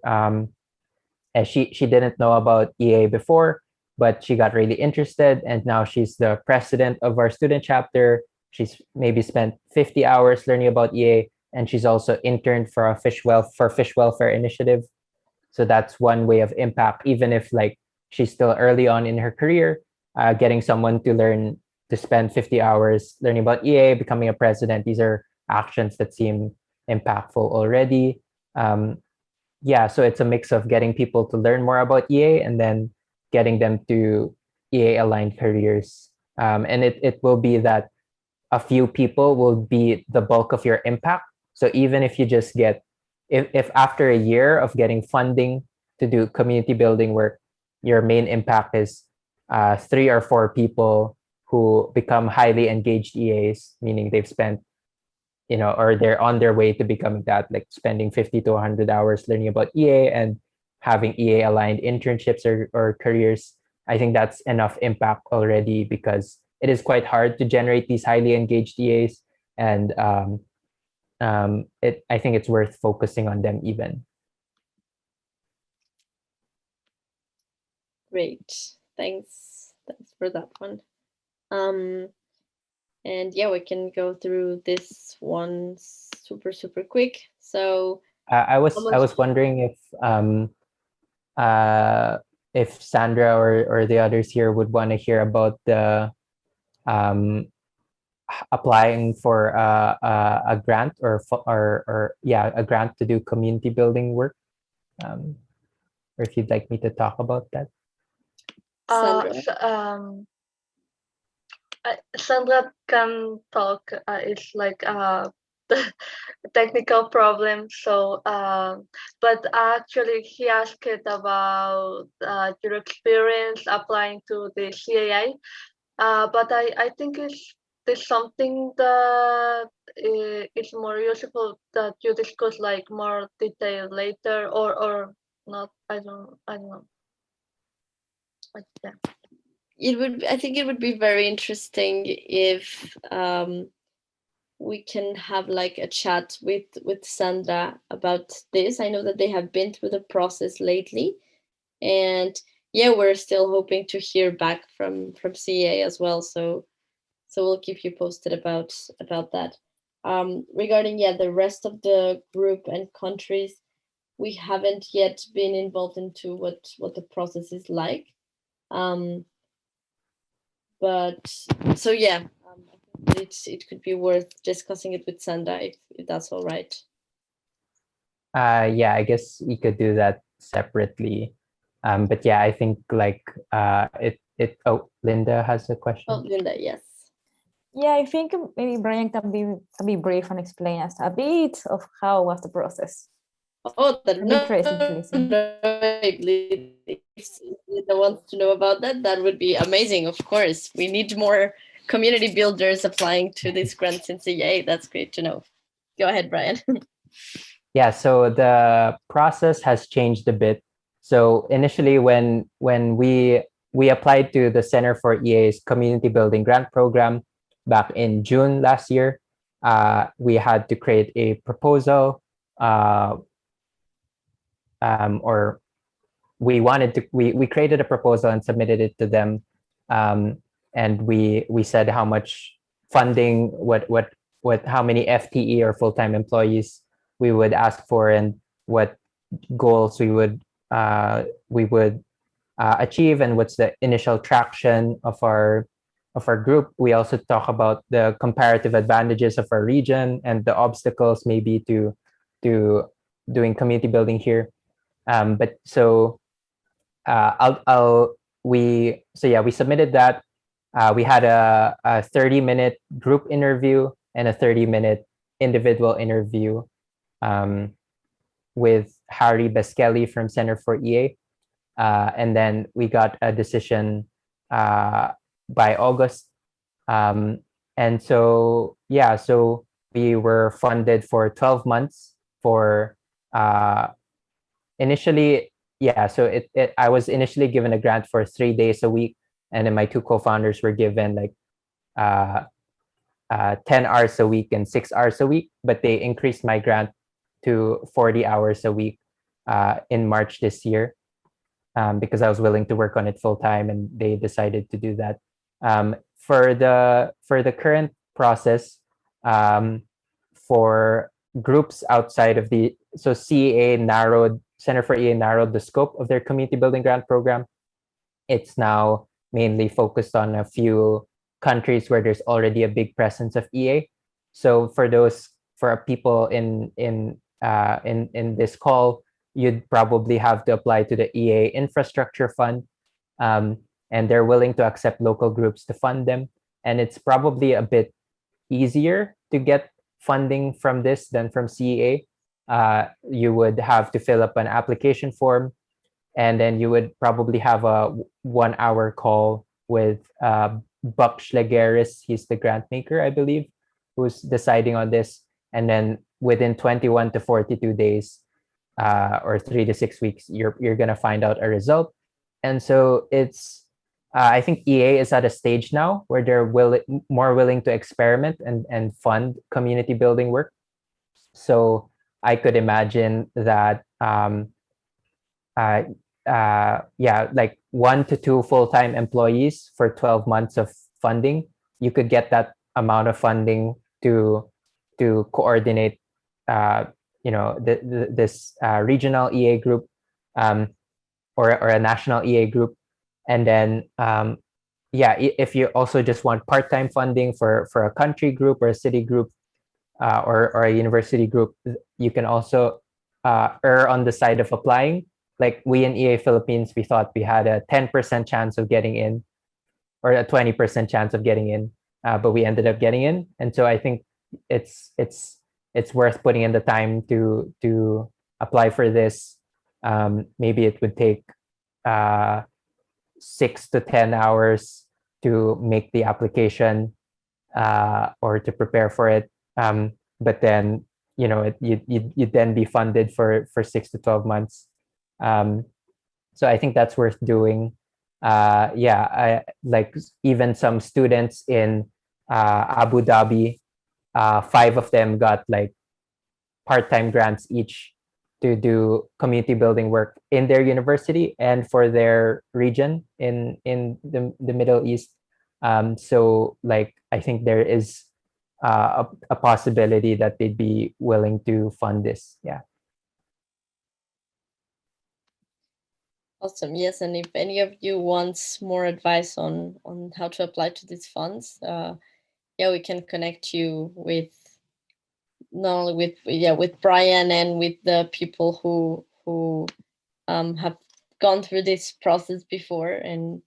and she didn't know about EA before, but she got really interested, and now she's the president of our student chapter. She's maybe spent 50 hours learning about EA, and she's also interned for a fish welfare initiative. So that's one way of impact, even if like she's still early on in her career. Getting someone to spend 50 hours learning about EA, becoming a president, these are actions that seem impactful already. yeah, so it's a mix of getting people to learn more about EA and then getting them to EA aligned careers. And it will be that a few people will be the bulk of your impact. So even if you just get, if after a year of getting funding to do community building work, your main impact is 3 or 4 people who become highly engaged EAs, meaning they've spent, or they're on their way to becoming that, like spending 50 to 100 hours learning about EA and having EA aligned internships or careers. I think that's enough impact already, because it is quite hard to generate these highly engaged EAs. And I think it's worth focusing on them even. Great. Thanks for that one. And yeah, we can go through this one super quick. So I was wondering if Sandra or the others here would want to hear about the applying for a grant or a grant to do community building work, or if you'd like me to talk about that. Sandra. Sandra can talk. It's like the technical problem. So, but actually, he asked it about your experience applying to the CAI. But I think it's something that is more useful that you discuss like more detail later, or not. I don't know. But yeah. I think it would be very interesting if we can have like a chat with Sandra about this. I know that they have been through the process lately, and yeah, we're still hoping to hear back from CA as well. So we'll keep you posted about that. Regarding the rest of the group and countries, we haven't yet been involved into what the process is like. But so yeah, I think it could be worth discussing it with Sandra if that's all right. Yeah, I guess we could do that separately. But yeah, I think like oh, Linda has a question. Oh, Linda, yes. Yeah, I think maybe Brian can be brief and explain us a bit of how was the process. Oh, that would be interesting to listen. If Linda wants to know about that, that would be amazing. Of course, we need more community builders applying to these grants in CA. That's great to know. Go ahead, Brian. Yeah, so the process has changed a bit. So initially, when we applied to the Center for EA's Community Building Grant Program back in June last year, we had to create a proposal, or we created a proposal and submitted it to them, and we said how much funding, how many FTE or full-time employees we would ask for, and what goals we would achieve, and what's the initial traction of our group. We also talk about the comparative advantages of our region and the obstacles maybe to doing community building here. But so we submitted that. We had a 30-minute group interview and a 30-minute individual interview with Harry Beskelly from Center for EA. And then we got a decision by August. And so, so we were funded for 12 months for initially, so I was initially given a grant for 3 days a week, and then my two co-founders were given like 10 hours a week and 6 hours a week, but they increased my grant to 40 hours a week in March this year, because I was willing to work on it full time, and they decided to do that. For the current process, for groups outside of Center for EA narrowed the scope of their community building grant program. It's now mainly focused on a few countries where there's already a big presence of EA. So for people in this call you'd probably have to apply to the EA Infrastructure Fund, and they're willing to accept local groups to fund them. And it's probably a bit easier to get funding from this than from CEA. You would have to fill up an application form, and then you would probably have a 1 hour call with Buck Schlegeris. He's the grant maker, I believe, who's deciding on this. And then within 21 to 42 days, or 3 to 6 weeks, you're gonna find out a result. And so it's I think EA is at a stage now where they're more willing to experiment and fund community building work. So I could imagine that like 1 to 2 full-time employees for 12 months of funding, you could get that amount of funding to coordinate this regional EA group, or a national EA group. And then if you also just want part-time funding for a country group or a city group, or a university group, you can also err on the side of applying. Like we in EA Philippines, we thought we had a 10% chance of getting in, or a 20% chance of getting in, but we ended up getting in. And so I think it's worth putting in the time to apply for this. Maybe it would take 6 to 10 hours to make the application, or to prepare for it. But then you'd then be funded for 6 to 12 months. So I think that's worth doing. I like even some students in Abu Dhabi, 5 of them got like part-time grants each to do community building work in their university and for their region in the Middle East. So like I think there is a possibility that they'd be willing to fund this. Yeah. Awesome. Yes, and if any of you wants more advice on how to apply to these funds, we can connect you with not only with Brian and with the people who have gone through this process before. And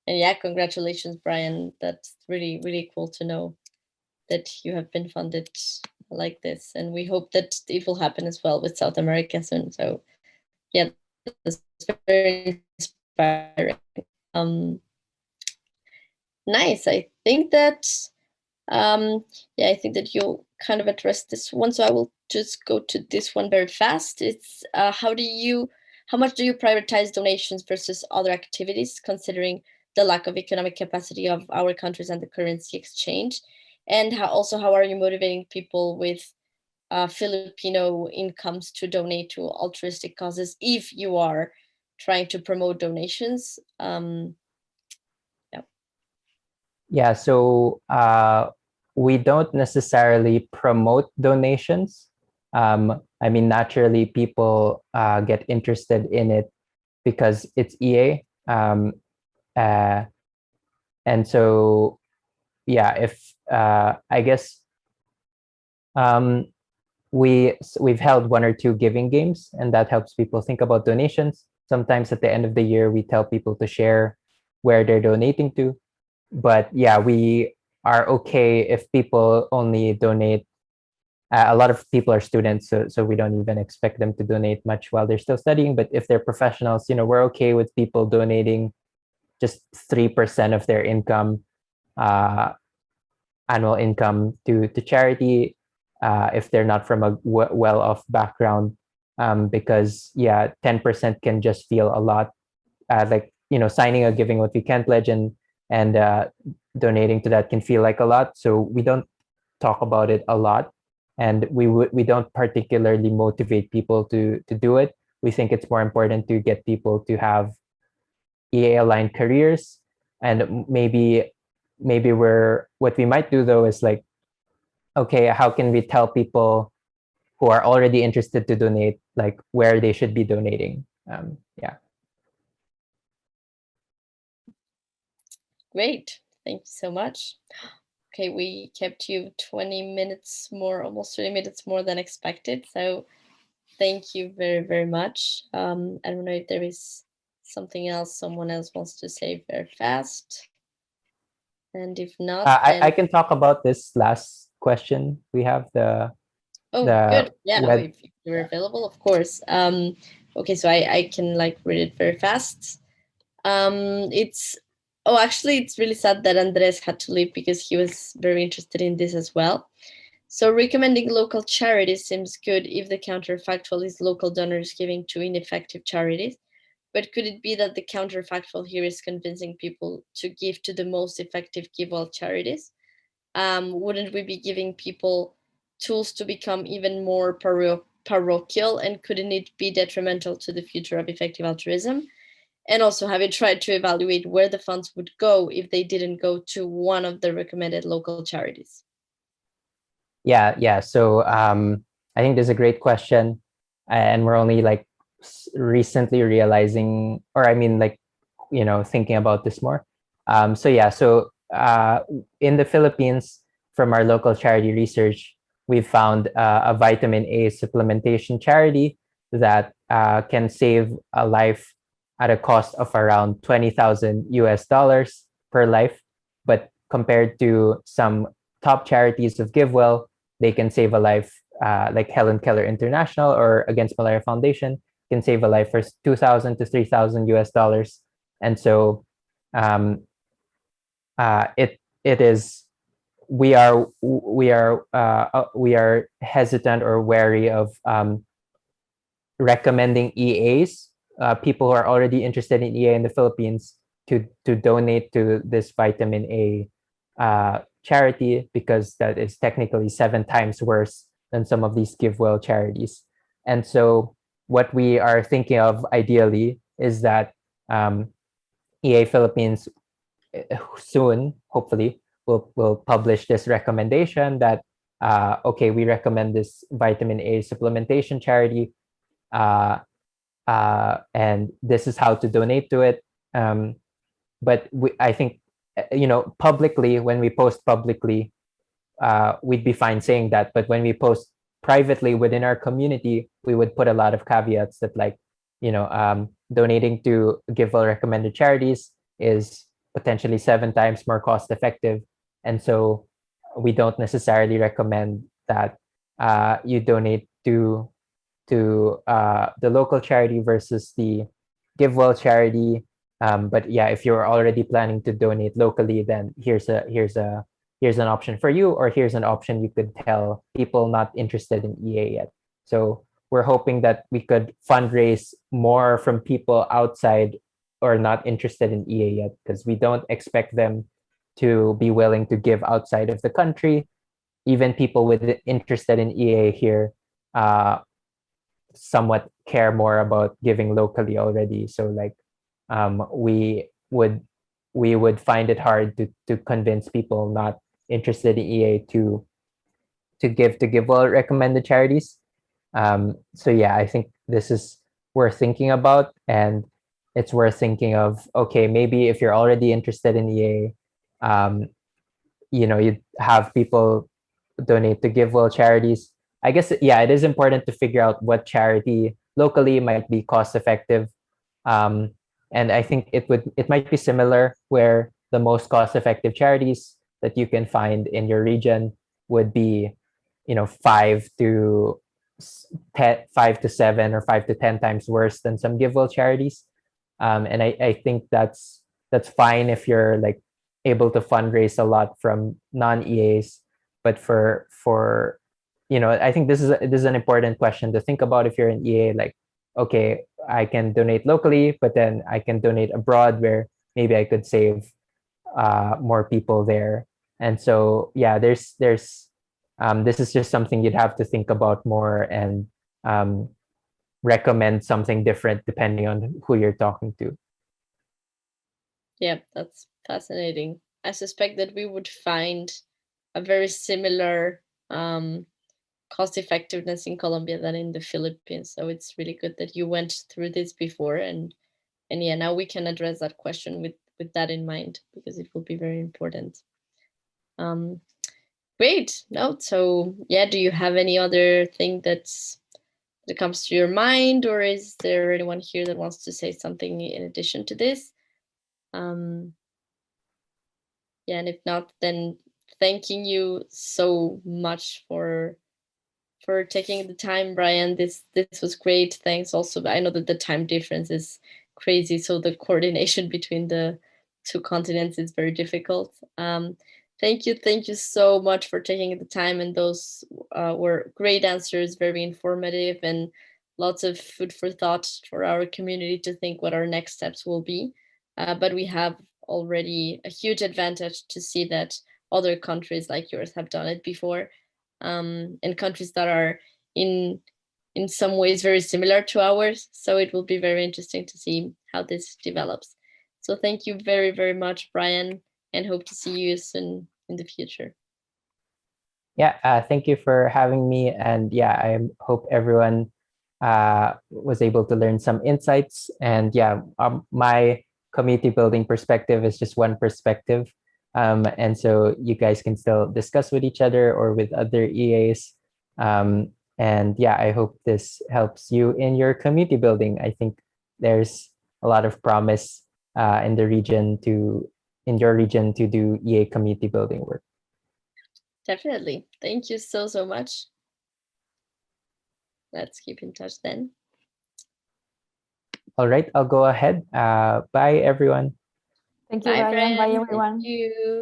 congratulations, Brian. That's really, really cool to know that you have been funded like this, and we hope that it will happen as well with South America soon. So yeah, that's very inspiring. Nice. I think that I think that you kind of addressed this one, so I will just go to this one very fast. It's how much do you prioritize donations versus other activities, considering the lack of economic capacity of our countries and the currency exchange? And how are you motivating people with Filipino incomes to donate to altruistic causes if you are trying to promote donations? So we don't necessarily promote donations. I mean, naturally, people get interested in it because it's EA. And so, if I guess we've held 1 or 2 giving games, and that helps people think about donations. Sometimes at the end of the year, we tell people to share where they're donating to. But we are okay if people only donate. A lot of people are students, so we don't even expect them to donate much while they're still studying. But if they're professionals, we're okay with people donating just 3% of their income, annual income to charity, if they're not from a well-off background, because 10% can just feel a lot. Signing a Giving What We Can pledge and donating to that can feel like a lot. So we don't talk about it a lot, and we don't particularly motivate people to do it. We think it's more important to get people to have EA aligned careers, and maybe what we might do though is like, okay, how can we tell people who are already interested to donate, like where they should be donating? Great. Thank you so much. Okay, we kept you 20 minutes more, almost 20 minutes more than expected. So Thank you very, very much. I don't know if there is something else someone else wants to say very fast. And if not, then I can talk about this last question. We have the good. Yeah, no, web. if you're available, of course. Okay, so I can like read it very fast. It's actually it's really sad that Andres had to leave because he was very interested in this as well. So recommending local charities seems good if the counterfactual is local donors giving to ineffective charities. But could it be that the counterfactual here is convincing people to give to the most effective give all charities? Wouldn't we be giving people tools to become even more parochial? And couldn't it be detrimental to the future of effective altruism? And also, have you tried to evaluate where the funds would go if they didn't go to one of the recommended local charities? Yeah. So I think this is a great question, and we're only like recently realizing, or I mean, like, thinking about this more. So yeah, in the Philippines, from our local charity research, we've found a vitamin A supplementation charity that can save a life at a cost of around 20,000 US dollars per life, but compared to some top charities of GiveWell, they can save a life, like Helen Keller International or Against Malaria Foundation can save a life for 2,000 to 3,000 US dollars. And so it is we are hesitant or wary of recommending EAs, people who are already interested in EA in the Philippines, to donate to this vitamin A charity, because that is technically 7 times worse than some of these GiveWell charities. And so what we are thinking of ideally is that EA Philippines soon, hopefully, will publish this recommendation that okay, we recommend this vitamin A supplementation charity, and this is how to donate to it. But I think, publicly, when we post publicly, we'd be fine saying that. But when we post privately within our community, we would put a lot of caveats that, like, donating to GiveWell recommended charities is potentially 7 times more cost effective. And so we don't necessarily recommend that you donate to the local charity versus the GiveWell charity. But yeah, if you're already planning to donate locally, then here's an option for you, or here's an option you could tell people not interested in EA yet. So we're hoping that we could fundraise more from people outside or not interested in EA yet, because we don't expect them to be willing to give outside of the country. Even people with interested in EA here somewhat care more about giving locally already. So like we would find it hard to convince people not interested in EA to give well recommended charities. So yeah, I think this is worth thinking about, and it's worth thinking of, okay, maybe if you're already interested in EA, you have people donate to GiveWell charities. I guess, yeah, it is important to figure out what charity locally might be cost effective. And I think it might be similar, where the most cost effective charities that you can find in your region would be, 5 to 7 or 5 to 10 times worse than some GiveWell charities. And I think that's fine if you're like able to fundraise a lot from non-EAs. But for I think this is an important question to think about if you're an EA. Like, okay, I can donate locally, but then I can donate abroad, where maybe I could save more people there. And so yeah, there's this is just something you'd have to think about more, and recommend something different depending on who you're talking to. Yeah, that's fascinating. I suspect that we would find a very similar cost effectiveness in Colombia than in the Philippines. So it's really good that you went through this before, and yeah, now we can address that question with that in mind, because it will be very important. Great. No, so yeah, do you have any other thing that's that comes to your mind, or is there anyone here that wants to say something in addition to this? Yeah, and if not, then thanking you so much for taking the time, Brian. This was great. Thanks also. I know that the time difference is crazy, so the coordination between the two continents is very difficult. Thank you so much for taking the time, and those were great answers, very informative, and lots of food for thought for our community to think what our next steps will be. But we have already a huge advantage to see that other countries like yours have done it before, and countries that are in some ways very similar to ours. So it will be very interesting to see how this develops. So thank you very, very much, Brian, and hope to see you soon in the future. Yeah, thank you for having me. And yeah, I hope everyone was able to learn some insights. And yeah, my community building perspective is just one perspective. And so you guys can still discuss with each other or with other EAs. And yeah, I hope this helps you in your community building. I think there's a lot of promise in your region to do EA community building work. Definitely. Thank you so much. Let's keep in touch then. All right, I'll go ahead. Bye, everyone. Thank you, Bye, Brian. Bye, Brian. everyone. Thank you.